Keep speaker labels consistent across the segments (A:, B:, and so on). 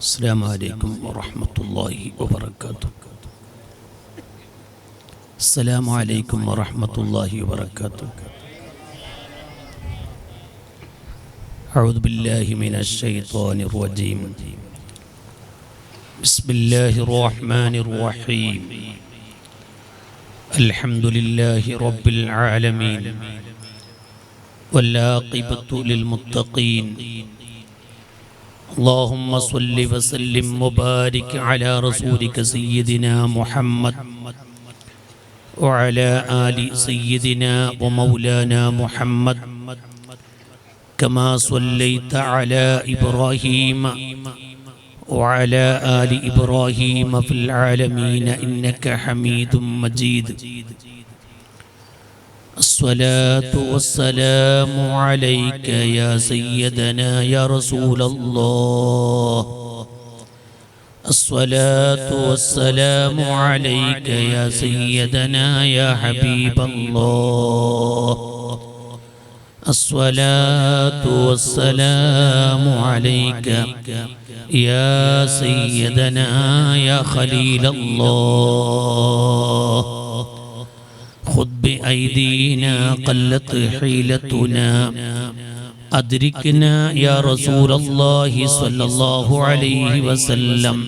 A: السلام عليكم ورحمة الله وبركاته. السلام عليكم ورحمة الله وبركاته. أعوذ بالله من الشيطان الرجيم. بسم الله الرحمن الرحيم. الحمد لله رب العالمين والعاقبة للمتقين. اللهم صل وسلم وبارك على رسولك سيدنا محمد وعلى آل سيدنا ومولانا محمد كما صليت على إبراهيم وعلى آل إبراهيم في العالمين إنك حميد مجيد. الصلاة والسلام عليك يا سيدنا يا رسول الله. الصلاة والسلام عليك يا سيدنا يا حبيب الله. الصلاة والسلام عليك يا سيدنا يا خليل الله. خذ بأيدينا قلت حيلتنا أدركنا يا رسول الله صلى الله عليه وسلم.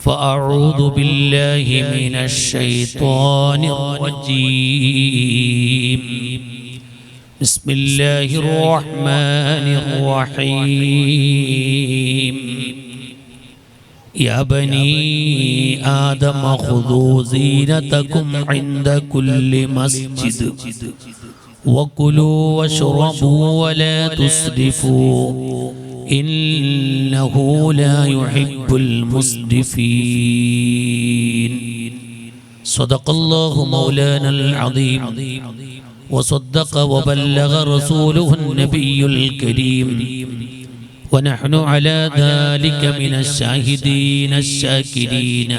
A: فأعوذ بالله من الشيطان الرجيم. بسم الله الرحمن الرحيم. يا بني آدم خذوا زينتكم عند كل مسجد وكلوا واشربوا ولا تسرفوا إنه لا يحب المسرفين. صدق الله مولانا العظيم وصدق وبلغ رسوله النبي الكريم ونحن على ذلك من الشاهدين الشاكرين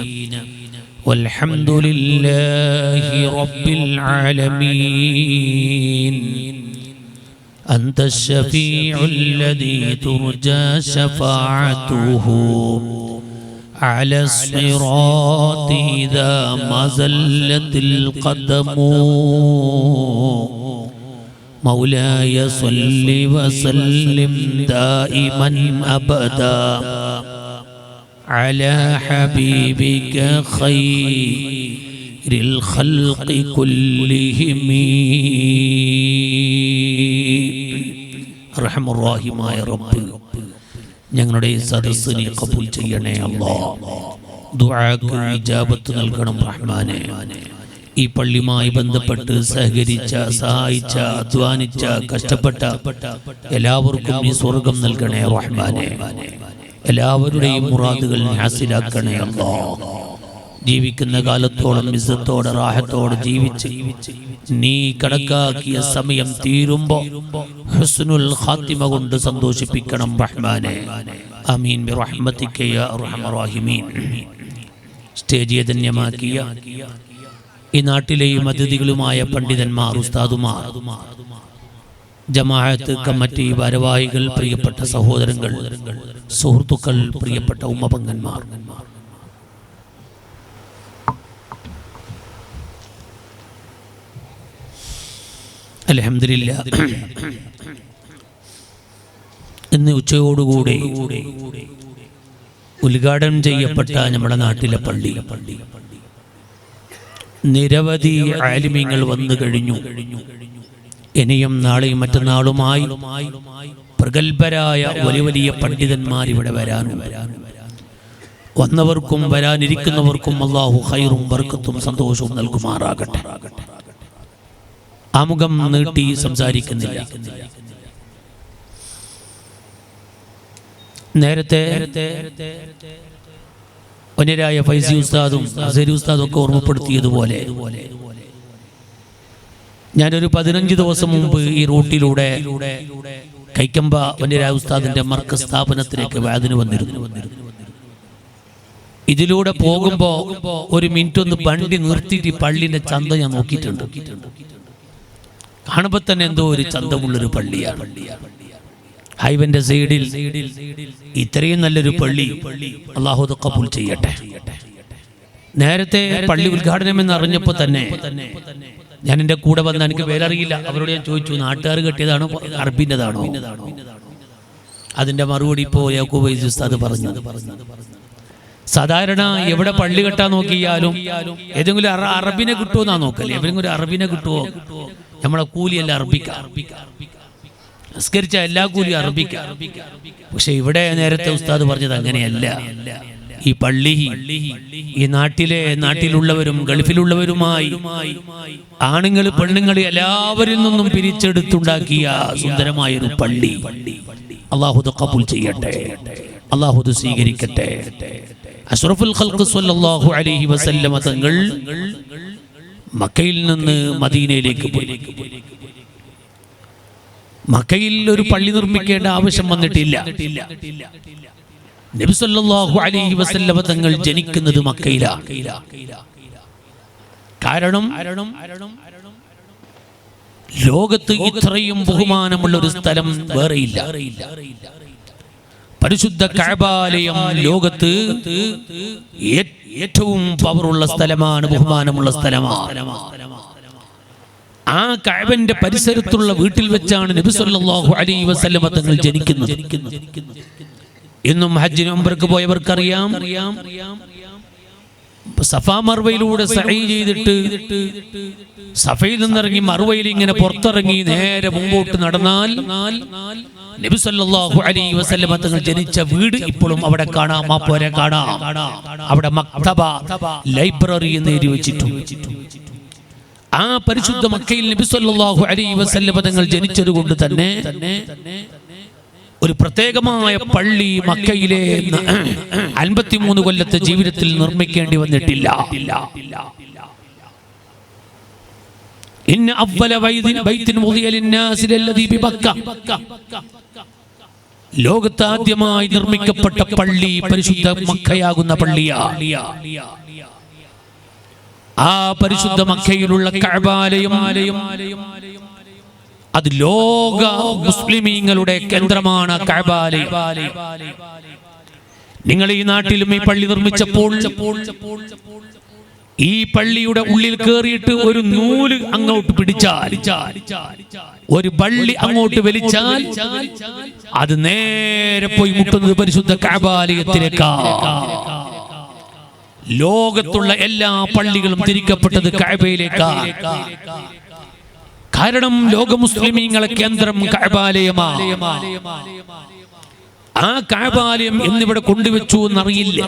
A: والحمد لله رب العالمين. أنت الشفيع الذي ترجى شفاعته على الصراط إذا ما زلت القدم. مولاي صل وسلم دائما أبدا على حبيبك خير الخلق كلهم. أرحم الراحمين يا رب ഞങ്ങളുടെ സദസ്സിനെ ഖബൂൽ ചെയ്യണേ അല്ലാഹ്. ദുആക്ക് ഇജാബത്ത് നൽകണം റഹ്മാനേ. ഈ പള്ളിയുമായി ബന്ധപ്പെട്ട് സഹകരിച്ച, സഹായിച്ച, അധ്വാനിച്ച, കഷ്ടപ്പെട്ട എല്ലാവർക്കും നീ സ്വർഗം നൽകണേ റഹ്മാനേ. എല്ലാവരുടെയും മുറാദുകൾ ഹാസിലാക്കണേ അല്ലാഹ്. ജീവിക്കുന്ന കാലത്തോളം ഇസ്സത്തോടെ റാഹത്തോടെ ജീവിച്ച് നീ കണക്കാക്കിയ സമയം തീരുമ്പോൾ ഹുസ്നുൽ ഖാത്തിമ കൊണ്ട് സന്തോഷിപ്പിക്കണം റഹ്മാനേ. ആമീൻ ബിറഹ്മതിക യാ അർഹമർ റഹീമീൻ. സ്റ്റേജ് ധന്യമാക്കിയ ഈ നാട്ടിലെയും അതിഥികളുമായ പണ്ഡിതന്മാർ, ഉസ്താദുമാർ, ജമാഅത്ത് കമ്മിറ്റി ഭാരവാഹികൾ, പ്രിയപ്പെട്ട സഹോദരങ്ങൾ, സുഹൃത്തുക്കൾ, പ്രിയപ്പെട്ട ഉമ്മപങ്ങന്മാർ, അൽഹംദുലില്ലാ ഇന്ന് ഉച്ചയോടുകൂടെ ഉദ്ഘാടനം ചെയ്യപ്പെട്ട നമ്മുടെ നാട്ടിലെ പള്ളി നിരവധി ആലിമീങ്ങൾ വന്നു കഴിഞ്ഞു. ഇനിയും നാളെയും മറ്റന്നാളുമായി പ്രഗത്ഭരായ വലിയ വലിയ പണ്ഡിതന്മാർ ഇവിടെ വരാനും വന്നവർക്കും വരാനിരിക്കുന്നവർക്കും അല്ലാഹു ഖൈറും ബർക്കത്തും സന്തോഷവും നൽകുമാറാകട്ടെ. ആമുഖം നീട്ടി സംസാരിക്കുന്നില്ല. നേരത്തെ വന്യരായ ഫൈസി ഉസ്താദും അസരി ഉസ്താദും ഒക്കെ ഓർമ്മപ്പെടുത്തിയതുപോലെ ഞാനൊരു 15 ദിവസം മുമ്പ് ഈ റൂട്ടിലൂടെ കൈക്കമ്പ വന്യരായ ഉസ്താദിന്റെ മർക്കസ് സ്ഥാപനത്തിലേക്ക് വാദിന് വന്നിരുന്നു. ഇതിലൂടെ പോകുമ്പോ ഒരു മിനിറ്റ് ഒന്ന് വണ്ടി നിർത്തിയിട്ട് പള്ളിന്റെ ചന്ത ഞാൻ നോക്കിയിട്ടുണ്ട്. കാണുമ്പോൾ തന്നെ എന്തോ ഒരു ചന്തമുള്ളൊരു പള്ളിയാണ്. ഹൈവന്റെ സൈഡിൽ ഇത്രയും നല്ലൊരു പള്ളി അല്ലാഹു ഖബൂൽ ചെയ്യട്ടെ. നേരത്തെ പള്ളി ഉദ്ഘാടനം എന്ന് അറിഞ്ഞപ്പോൾ തന്നെ ഞാൻ എൻ്റെ കൂടെ വന്ന, എനിക്ക് പേരറിയില്ല, അവരോട് ഞാൻ ചോദിച്ചു നാട്ടുകാർ കെട്ടിയതാണോ അറബിൻ്റെതാണോ? അതിൻ്റെ മറുപടി ഇപ്പോൾ യാക്കൂബ് വൈസി ഉസ്താദ് പറഞ്ഞു. സാധാരണ എവിടെ പള്ളി കെട്ടാൻ നോക്കിയാലും ഏതെങ്കിലും അറബിനെ കിട്ടുമോ നോക്കല്ലേ, എവിടെയെങ്കിലും ഒരു അറബിനെ കിട്ടുമോ? നമ്മളെ കൂലിയല്ല അറബിക്ക, നിസ്കരിച്ച എല്ലാ കൂലി അറബിക്ക. പക്ഷെ ഇവിടെ നേരത്തെ ഉസ്താദ് പറഞ്ഞത് അങ്ങനെയല്ല. ഈ പള്ളി ഈ നാട്ടിലുള്ളവരും ഗൾഫിലുള്ളവരുമായി ആണുങ്ങൾ പെണ്ണുങ്ങൾ എല്ലാവരിൽ നിന്നും പിരിച്ചെടുത്തുണ്ടാക്കിയ സുന്ദരമായൊരു പള്ളി. അല്ലാഹു ഖബൂൽ ചെയ്യട്ടെ, അല്ലാഹു സ്വീകരിക്കട്ടെ. അഷ്റഫുൽ ഖൽഖ് സ്വല്ലല്ലാഹു അലൈഹി വസല്ലമ തങ്ങൾ മക്കയിൽ നിന്ന് മദീനയിലേക്ക് പോയി. മക്കയിൽ ഒരു പള്ളി നിർമ്മിക്കേണ്ട ആവശ്യം വന്നിട്ടില്ല. നബി സല്ലല്ലാഹു അലൈഹി വസല്ലമ തങ്ങൾ ജനിക്കുന്നത് മക്കയിലാണ്. കാരണം ലോകത്ത് ഇത്രയും ബഹുമാനമുള്ള ഒരു സ്ഥലം വേറെയില്ല. പരിശുദ്ധ കഅബാലയം ലോകത്ത് ഏറ്റവും പവറുള്ള സ്ഥലമാണ്, ബഹുമാനമുള്ള സ്ഥലമാണ്. ആ കഅബന്റെ പരിസരത്തുള്ള വീട്ടിൽ വെച്ചാണ് നബി സല്ലല്ലാഹു അലൈഹി വസല്ലമ തങ്ങൾ ജനിക്കുന്നത്. ഇന്നും ഹജ്ജിന് ഉംറക്ക് പോയവർക്കറിയാം, സഫാ മർവയിലൂടെ സഈ ചെയ്തിട്ട് സഫയിൽ നിന്നിറങ്ങി മർവയിൽ ഇങ്ങനെ പുറത്തിറങ്ങി നേരെ മുമ്പോട്ട് നടന്നാൽ നബി സല്ലല്ലാഹു അലൈഹി വസല്ലമ തങ്ങൾ ജനിച്ച വീട് ഇപ്പോഴും അവിടെ കാണാം. ആ പോരെ കാണാം. അവിടെ മക്തബ, ലൈബ്രറി എന്ന് എഴുതി വെച്ചിട്ടുണ്ട്. ആ പരിശുദ്ധ മക്കയിൽ നബി സല്ലല്ലാഹു അലൈഹി വസല്ലമ തങ്ങൾ ജനിച്ചത് കൊണ്ട് തന്നെ ഒരു പ്രത്യേകമായ പള്ളി മക്കയിലെ 53 കൊല്ലത്തെ ജീവിതത്തിൽ നിർമ്മിക്കേണ്ടി വന്നിട്ടില്ല. ഇന്ന അവ്വല ബൈത്തിൻ വുദിയ ലിന്നാസി ലല്ലദീ ബിമക്ക, ലോകത്ത് ആദ്യമായി നിർമ്മിക്കപ്പെട്ട പള്ളി പരിശുദ്ധ മക്കയാകുന്ന പള്ളിയാണ്. ആ പരിശുദ്ധ മക്കയിലുള്ള കഅബാലയം അത് ലോക മുസ്ലിമീങ്ങളുടെ കേന്ദ്രമാണ്. കഅബാലയം നിങ്ങൾ ഈ നാട്ടിലും ഈ പള്ളി നിർമ്മിച്ചപ്പോൾ ഈ പള്ളിയുടെ ഉള്ളിൽ കയറിയിട്ട് ഒരു നൂല് അങ്ങോട്ട് പിടിച്ചാൽ, ഒരു പള്ളി അങ്ങോട്ട് വലിച്ചാൽ അത് നേരെ പോയി മുട്ടുന്നത് പരിശുദ്ധ കഅബാലയത്തിലേക്കാണ്. ലോകത്തുള്ള എല്ലാ പള്ളികളും തിരിക്കപ്പെട്ടത് കഅബയിലേക്കാണ്. കാരണം ലോക മുസ്ലിമീങ്ങളെ കേന്ദ്രം കഅബാലയമാണ്. ആ കഅബാലയം എന്നിവിടെ കൊണ്ടുവച്ചു എന്നറിയില്ല.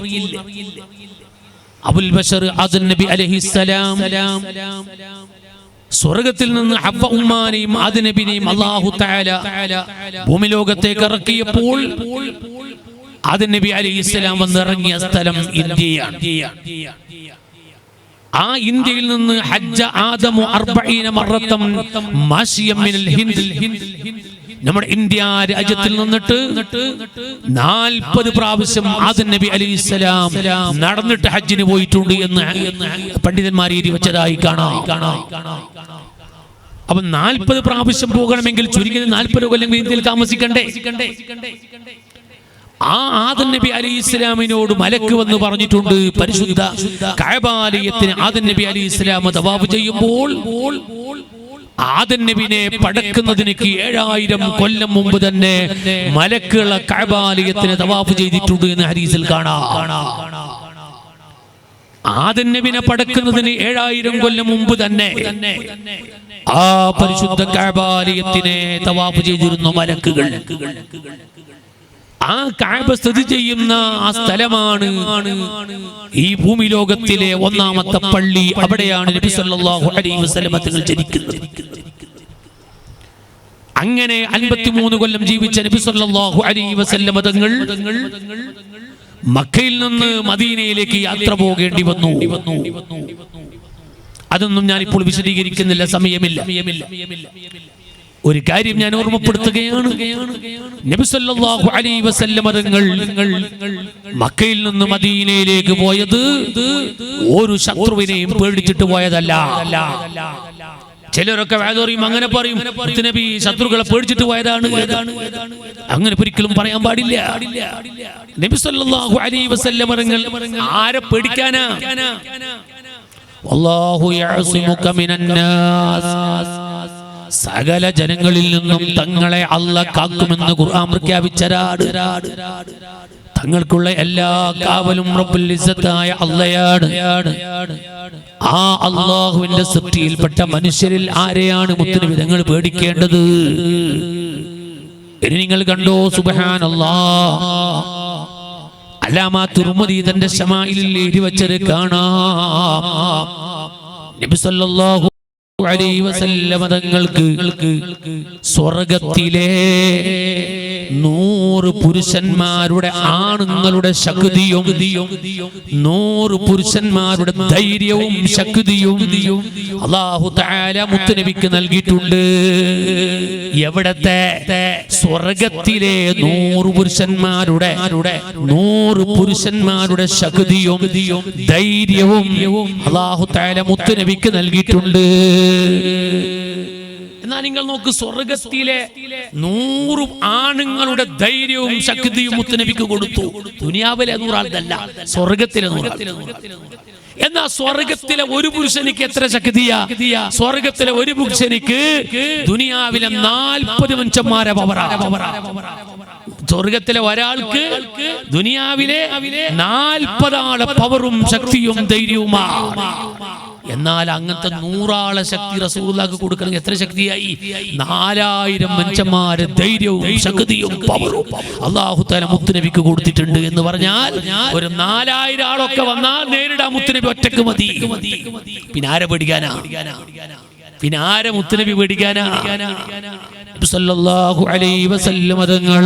A: അബുൽ ബശർ ആദം നബി അലൈഹിസ്സലാം സ്വർഗത്തിൽ നിന്ന് ഹവ്വ ഉമ്മാനെയും ആദം നബിയെയും അല്ലാഹു തആല ഭൂമിലോകത്തേക്ക് ഇറക്കിയപ്പോൾ ആദം നബി അലൈഹിസ്സലാം വന്നിറങ്ങിയ സ്ഥലം ഇന്ത്യയാണ്. ആ ഇന്ത്യയിൽ നിന്ന് ഹജ്ജ ആദമു 40 മറത്തം മാശിയം മിനൽ ഹിന്ദ്, നമ്മുടെ ഇന്ത്യ രാജ്യത്തിൽ നിന്നിട്ട് 40 പ്രാവശ്യം ആദം നബി അലൈഹിസ്സലാം നടന്നിട്ട് ഹജ്ജിന് പോയിട്ടുണ്ട് എന്ന് പണ്ഡിതന്മാർ എഴുതി വെച്ചതായി കാണാം. അപ്പൊ 40 പ്രാവശ്യം പോകണമെങ്കിൽ ചുരുങ്ങിയത് 40 കൊല്ലം ഇന്ത്യയിൽ താമസിക്കണ്ടേ? ആ ആദം നബി അലൈഹിസ്സലാമിനോട് മലക്ക് വന്ന് പറഞ്ഞിട്ടുണ്ട്, പരിശുദ്ധ കഅബാലയത്തിന് ആദം നബി അലൈഹിസ്സലാം തവാഫ് ചെയ്യുമ്പോൾ ആദം നബിനെ പടക്കുന്നതിന് 7000 കൊല്ലം മുമ്പ് തന്നെ മലക്കുകൾ കഅബാലയത്തിന് തവാഫ് ചെയ്തിട്ടുണ്ട് എന്ന് ഹദീസിൽ കാണാം. ആദം നബിനെ പടക്കുന്നതിന് 7000 കൊല്ലം മുമ്പ് തന്നെ ആ പരിശുദ്ധ കഅബാലയത്തിനെ തവാഫ് ചെയ്തിരുന്നു മലക്കുകൾ. ആ കഅബ സ്ഥിതി ചെയ്യുന്ന ആ സ്ഥലമാണ് ഈ ഭൂമി ലോകത്തിലെ ഒന്നാമത്തെ പള്ളി. അവിടെയാണ് നബി സല്ലല്ലാഹു അലൈഹി വസല്ലം തങ്ങൾ ജനിക്കുന്നത്. അങ്ങനെ 53 കൊല്ലം ജീവിച്ച നബി സല്ലല്ലാഹു അലൈഹി വസല്ലം തങ്ങൾ മക്കയിൽ നിന്ന് മദീനയിലേക്ക് യാത്ര പോകേണ്ടി വന്നു. അതൊന്നും ഞാനിപ്പോൾ വിശദീകരിക്കുന്നില്ല, സമയമില്ല. ഒരു കാര്യം ഞാൻ ഓർമ്മപ്പെടുത്തുകയാണ്. നബി സല്ലല്ലാഹു അലൈഹി വസല്ലം തങ്ങൾ മക്കയിൽ നിന്ന് മദീനയിലേക്ക് പോയത് ഒരു ശത്രുവിനെയും പേടിച്ചിട്ട് പോയതല്ല. ചിലരൊക്കെ വേദോറിയും അങ്ങനെ പറയും നബി ശത്രുക്കളെ പേടിച്ചിട്ട് പോയതാണ്. അങ്ങനെ ഒരിക്കലും പറയാൻ പാടില്ല. നബി സല്ലല്ലാഹു അലൈഹി വസല്ലം തങ്ങൾ ആരെ പേടിക്കാനാ? വല്ലാഹു യഅസിമുക മിനന്നാസ്, സകല ജനങ്ങളിൽ നിന്നും തങ്ങളെ അല്ലാഹ് കാക്കുമെന്ന് ഖുർആൻ പ്രഖ്യാപിച്ചരാട്. തങ്ങൾക്കുള്ള എല്ലാ കാവലും റബ്ബുൽ ഇസ്സത്തായ അല്ലാഹയാണ്. ആ അല്ലാഹുവിന്റെ സൃഷ്ടിയിൽപ്പെട്ട മനുഷ്യരിൽ ആരെയാണ് മുത്തുനബി തങ്ങൾ പേടിക്കേണ്ടത്? ഇനി നിങ്ങൾ കണ്ടോ, സുബ്ഹാനല്ലാഹ്, അല്ലാമ തുർമുദി തന്റെ ശമായിലിൽ എഴുതി വച്ചത് കാണാം. നബി സല്ലല്ലാഹു അലൈഹി വസല്ലം തങ്ങൾക്ക് സ്വർഗ്ഗത്തിലെ 100 പുരുഷന്മാരുടെ ആണുങ്ങളുടെ ശക്തിയും 100 പുരുഷന്മാരുടെ ധൈര്യവും ശക്തിയും അല്ലാഹു തആല മുത്തുനബിക്ക് നൽകിയിട്ടുണ്ട്. എവിടത്തെ? സ്വർഗ്ഗത്തിലെ 100 പുരുഷന്മാരുടെ ശക്തിയും ധൈര്യവും അല്ലാഹു തആല മുത്തുനബിക്ക് നൽകിയിട്ടുണ്ട്. എന്നാൽ നിങ്ങൾ നോക്ക്, സ്വർഗ്ഗത്തിലെ 100 ആണുങ്ങളുടെ ധൈര്യവും ശക്തിയും മുത്തുനബിക്ക് കൊടുത്തു. ദുനിയാവിലെ 100 ആളല്ല, സ്വർഗ്ഗത്തിലെ 100 ആൾ. എന്നാ സ്വർഗ്ഗത്തിലെ ഒരു പുരുഷനിക്ക് എത്ര ശക്തിയാ? സ്വർഗ്ഗത്തിലെ ഒരു പുരുഷനിക്ക് ദുനിയാവിലെ 40 മനുഷ്യന്മാരെ പവറാ. സ്വർഗ്ഗത്തിലെ ഒരാൾക്ക് ദുനിയാവിലെ 40 ആളെ പവറും ശക്തിയും ധൈര്യവുമാണ്. എന്നാൽ അങ്ങനത്തെ 100 ആളെ ശക്തി റസൂലുള്ളാഹിക്ക് കൊടുക്കണമെങ്കിൽ എത്ര ശക്തിയായി? 4000 മനുഷ്യന്മാരെ ധൈര്യവും ശക്തിയും പവറും അല്ലാഹു തആല മുത്തുനബിക്ക് കൊടുത്തിട്ടുണ്ട്. എന്ന് പറഞ്ഞാൽ ഒരു 4000 ആളൊക്കെ വന്നാൽ നേരിടാൻ മുത്തുനബി ഒറ്റക്ക് മതി. പിന്നെ ആരെ പേടിക്കാനാ? പിന്നെ ആരെ മുത്തുനബി പേടിക്കാനാ? സല്ലല്ലാഹു അലൈഹി വസല്ലം തങ്ങൾ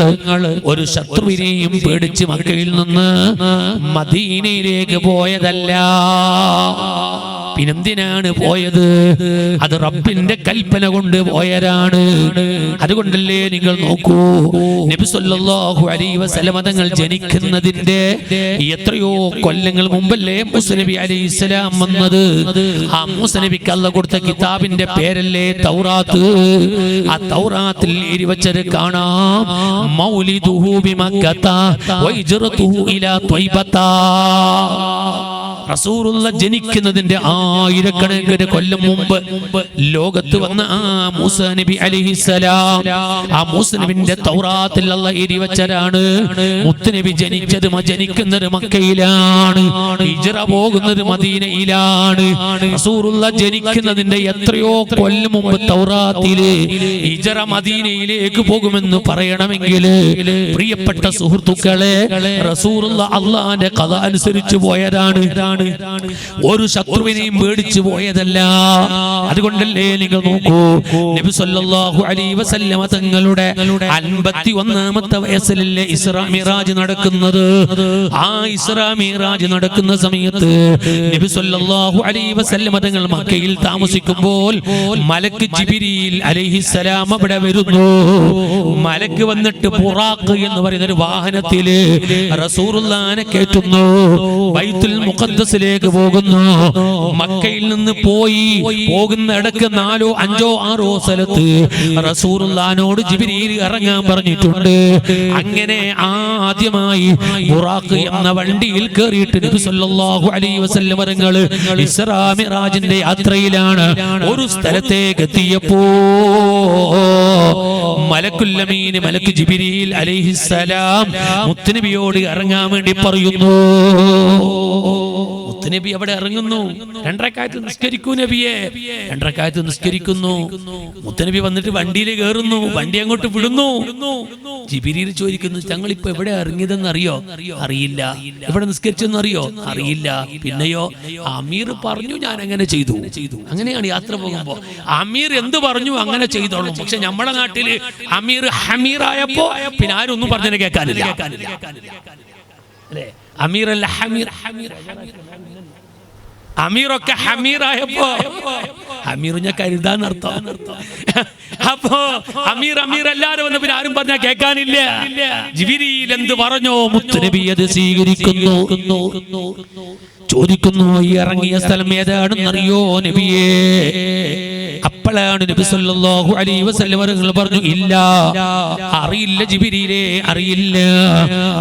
A: ഒരു ശത്രുവിനെയും പേടിച്ച് മക്കയിൽ നിന്ന് മദീനയിലേക്ക് പോയതല്ല. പിന്നെന്തിനാണ് പോയത്? അത് റബ്ബിന്റെ കൽപ്പന കൊണ്ട് പോയതാണ്. അതുകൊണ്ടല്ലേ നിങ്ങൾ നോക്കൂ, നബി സല്ലല്ലാഹു അലൈഹി വസല്ലം തങ്ങൾ ജനിക്കുന്നതിന്റെ എത്രയോ കൊല്ലങ്ങൾ മുമ്പല്ലേ മൂസ നബി അലൈഹിസ്സലാം വന്നത്. ആ മൂസ നബിക്ക് അല്ലാഹു കൊടുത്ത കിതാബിന്റെ പേരല്ലേ തൗറാത്ത്. ആ തൗറാത്തിൽ എഴുതി വച്ചത് കാണാം, മൗലിദുഹു ബിമക്കത വഹിജ്റതുഹു ഇലാ ത്വയ്ബത. റസൂലുള്ള ജനിക്കുന്നതിന്റെ 1000കണക്കിന് കൊല്ലം മുമ്പ് ലോകത്ത് വന്ന ആ മൂസ നബി അലൈഹിസ്സലാം, ആ മൂസ നബിന്റെ തൗറാത്തിൽ അല്ലാഹു എഴുതി വച്ചതാണ് മുത്തുനബി ജനിക്കുന്നത് മക്കയിലാണ്, ഹിജ്റ പോകുന്നത് മദീനയിലാണ്. റസൂലുള്ള ജനിക്കുന്നതിന്റെ എത്രയോ കൊല്ലം മുമ്പ് തൗറാത്തില് ഹിജ്റ മദീനയിലേക്ക് പോകുമെന്ന് പറയണമെങ്കിൽ പ്രിയപ്പെട്ട സുഹൃത്തുക്കളെ, റസൂലുള്ള അല്ലാഹുവിന്റെ ഖദ അനുസരിച്ച് പോയതാണ്. ഒരു ശത്രുവിനെയും പേടിച്ചു പോയതല്ല. അതുകൊണ്ടല്ലേ നിങ്ങൾ നോക്കൂ, നബി സല്ലല്ലാഹു അലൈഹി വസല്ലം തങ്ങളുടെ 51ാമത്തെ വയസ്സിലല്ലേ ഇസ്രാ മിറാജ് നടക്കുന്നത്. ആ ഇസ്രാ മിറാജ് നടക്കുന്ന സമയത്ത് നബി സല്ലല്ലാഹു അലൈഹി വസല്ലം തങ്ങൾ മക്കയിൽ താമസിക്കുമ്പോൾ മലക്ക് ജിബ്രീൽ അലൈഹിസ്സലാം അവിടെ വരുന്നു. മലക്ക് വന്നിട്ട് ബുറാഖ് എന്ന് പറയുന്ന ഒരു വാഹനത്തില് റസൂലുള്ളാഹിനെ കയറ്റുന്നു. ബൈത്തുൽ മുഖദ്ദസിലേക്ക് പോകുന്നു. മക്കയിൽ നിന്ന് പോകുന്ന ഇടക്ക് 4, 5, 6 സ്ഥലത്ത് റസൂലുള്ളാഹിനോട് ജിബ്രീൽ ഇറങ്ങാൻ പറഞ്ഞിട്ടുണ്ട്. അങ്ങനെ ആദ്യമായി ബുറാഖ് എന്ന വണ്ടിയിൽ കയറിയിട്ട് നബി സല്ലല്ലാഹു അലൈഹി വസല്ലം തങ്ങൾ ഇസ്രാ മിറാജിന്റെ യാത്രയിലാണ്. ഒരു സ്ഥലത്തേക്ക് എത്തിയപ്പോ മലക്കുൽ അമീൻ മലക്ക് ജിബ്രീൽ അലൈഹിസ്സലാം മുത്തുനബിയോട് ഇറങ്ങാൻ വേണ്ടി പറയുന്നു. മുത്തുനബി അവിടെ ഇറങ്ങുന്നു. 2 റക്അത്ത് നിസ്കരിക്കൂ നബിയെ. 2 റക്അത്ത് നിസ്കരിക്കുന്നു. മുത്തുനബി വന്നിട്ട് വണ്ടിയിൽ കയറുന്നു. വണ്ടി അങ്ങോട്ട് വിടുന്നു. ജിബ്രീൽ ചോദിക്കുന്നു, തങ്ങൾ ഇപ്പൊ എവിടെ ഇറങ്ങിയതെന്ന് അറിയോ? അറിയില്ല. എവിടെ നിസ്കരിച്ചെന്ന് അറിയോ? അറിയില്ല. പിന്നെയോ? അമീർ പറഞ്ഞു, ഞാൻ അങ്ങനെ ചെയ്തു. അങ്ങനെയാണ് യാത്ര പോകുമ്പോ അമീർ എന്ത് പറഞ്ഞു അങ്ങനെ ചെയ്തോളും. പക്ഷെ നമ്മുടെ നാട്ടില് അമീർ ഹമീറായപ്പോ പിന്നെ ആരും ഒന്നും പറഞ്ഞു കേൾക്കാനില്ല. അല്ലേ? അമീറല്ല ഹമീർ. അമീറൊക്കെ ഹമീറായപ്പോ അമീർ ഞാൻ കരുതാന്നർത്ഥം. അപ്പോ അമീർ എല്ലാരും വന്ന് പിന്നെ ആരും പറഞ്ഞാൽ കേൾക്കാനില്ല. ജിബ്രീൽ എന്ത് പറഞ്ഞോ മുത്തുനബി അത് സ്വീകരിക്കുന്നു. ചോദിക്കുന്നു, ഈ ഇറങ്ങിയ സ്ഥലം ഏതാണെന്നറിയോ നബിയേ? അപ്പോഴാണ് നബി സല്ലല്ലാഹു അലൈഹി വസല്ലം അവർ പറഞ്ഞു, ഇല്ല, അറിയില്ല ജിബ്രീലേ, അറിയില്ല.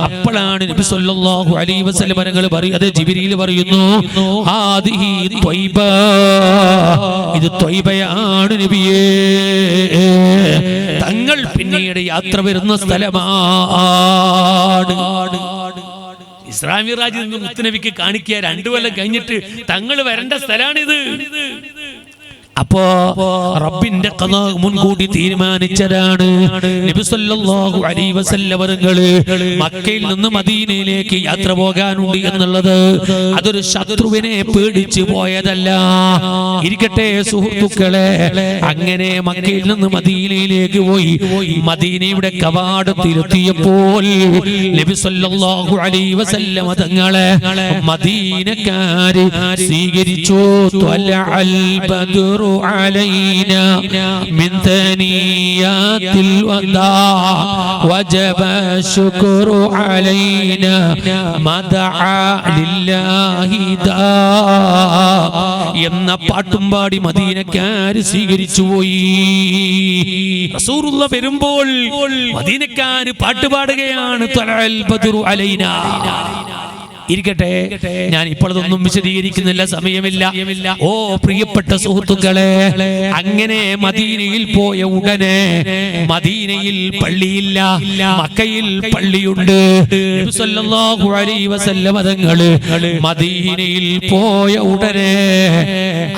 A: അപ്പോഴാണ് നബി സല്ലല്ലാഹു അലൈഹി വസല്ലം അവർ പറയുന്നത്, ജിബ്രീൽ പറയുന്നു, ഹാദിഹി ത്വയ്ബ, ഇത് ത്വയ്ബയാണ് നബിയേ, തങ്ങൾ പിന്നീട് യാത്ര വരുന്ന സ്ഥലമാണ്. ഇസ്രാ മിഅ്റാജ് മുത്തുനബിക്ക് കാണിക്കുക 2 കൊല്ലം കഴിഞ്ഞിട്ട് തങ്ങൾ വരേണ്ട സ്ഥലമാണിത്. അപ്പോ റബ്ബിന്റെ ഖദാ മുൻകൂട്ടി തീരുമാനിച്ചതാണ്. നബി സല്ലല്ലാഹു അലൈഹി വസല്ലം മക്കയിൽ നിന്ന് മദീനയിലേക്ക് യാത്ര പോകാനുണ്ട് എന്നുള്ളത് അതൊരു ശത്രുവിനെ പേടിച്ചു പോയതല്ല. ഇരിക്കട്ടെ സുഹൃത്തുക്കളെ, അങ്ങനെ മക്കയിൽ നിന്ന് മദീനയിലേക്ക് പോയി. മദീനയുടെ കവാടത്തിലെത്തിയപ്പോൾ നബി സല്ലല്ലാഹു അലൈഹി വസല്ലം തങ്ങളെ മദീനക്കാര് സ്വീകരിച്ചു. ത്വലഅൽ ബദറു علينا من ثنيات الوداع وجب الشكر علينا ما دعا لله دا എന്ന പാട്ടും പാടി മദീനക്കാർ സ്വീകരിച്ചു പോയി. റസൂലുള്ള വരുമ്പോൾ മദീനക്കാർ പാട്ട് പാടുകയാണ്, ത്വലഅൽ ബദറു അലൈനാ. ഇരിക്കട്ടെ, ഞാൻ ഇപ്പോഴതൊന്നും വിശദീകരിക്കുന്നില്ല, സമയമില്ല. ഓ പ്രിയപ്പെട്ട സുഹൃത്തുക്കളെ, അങ്ങനെ മദീനയിൽ പോയ ഉടനെ മദീനയിൽ പള്ളിയില്ല, മക്കയിൽ പള്ളിയുണ്ട്. നബി സല്ലല്ലാഹു അലൈഹി വസല്ലം തങ്ങള് മദീനയിൽ പോയ ഉടനെ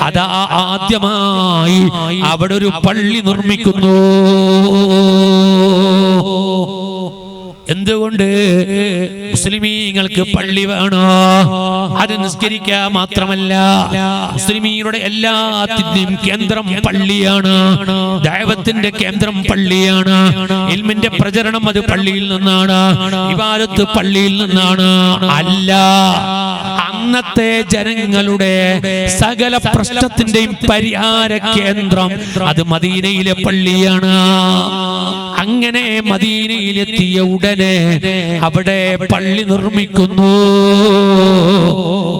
A: അതാ ആദ്യമായി അവിടെ ഒരു പള്ളി നിർമ്മിക്കുന്നു. എന്തുകൊണ്ട്? മുസ്ലിമീങ്ങൾക്ക് പള്ളി വേണോ? അത് നിസ്കരിക്കുക മാത്രമല്ല, മുസ്ലിമീങ്ങളുടെ എല്ലാത്തിന്റെയും കേന്ദ്രം പള്ളിയാണ്. ദഅവത്തിന്റെ കേന്ദ്രം പള്ളിയാണ്. ഇൽമിന്റെ പ്രചരണം അത് പള്ളിയിൽ നിന്നാണ്. ഇബാദത്ത് പള്ളിയിൽ നിന്നാണ്. അല്ല, അന്നത്തെ ജനങ്ങളുടെ സകല പ്രശ്നത്തിന്റെയും പരിഹാര കേന്ദ്രം അത് മദീനയിലെ പള്ളിയാണ്. അങ്ങനെ മദീനയിലെത്തിയ ഉടനെ അവിടെ പള്ളി നിർമ്മിക്കുന്നു.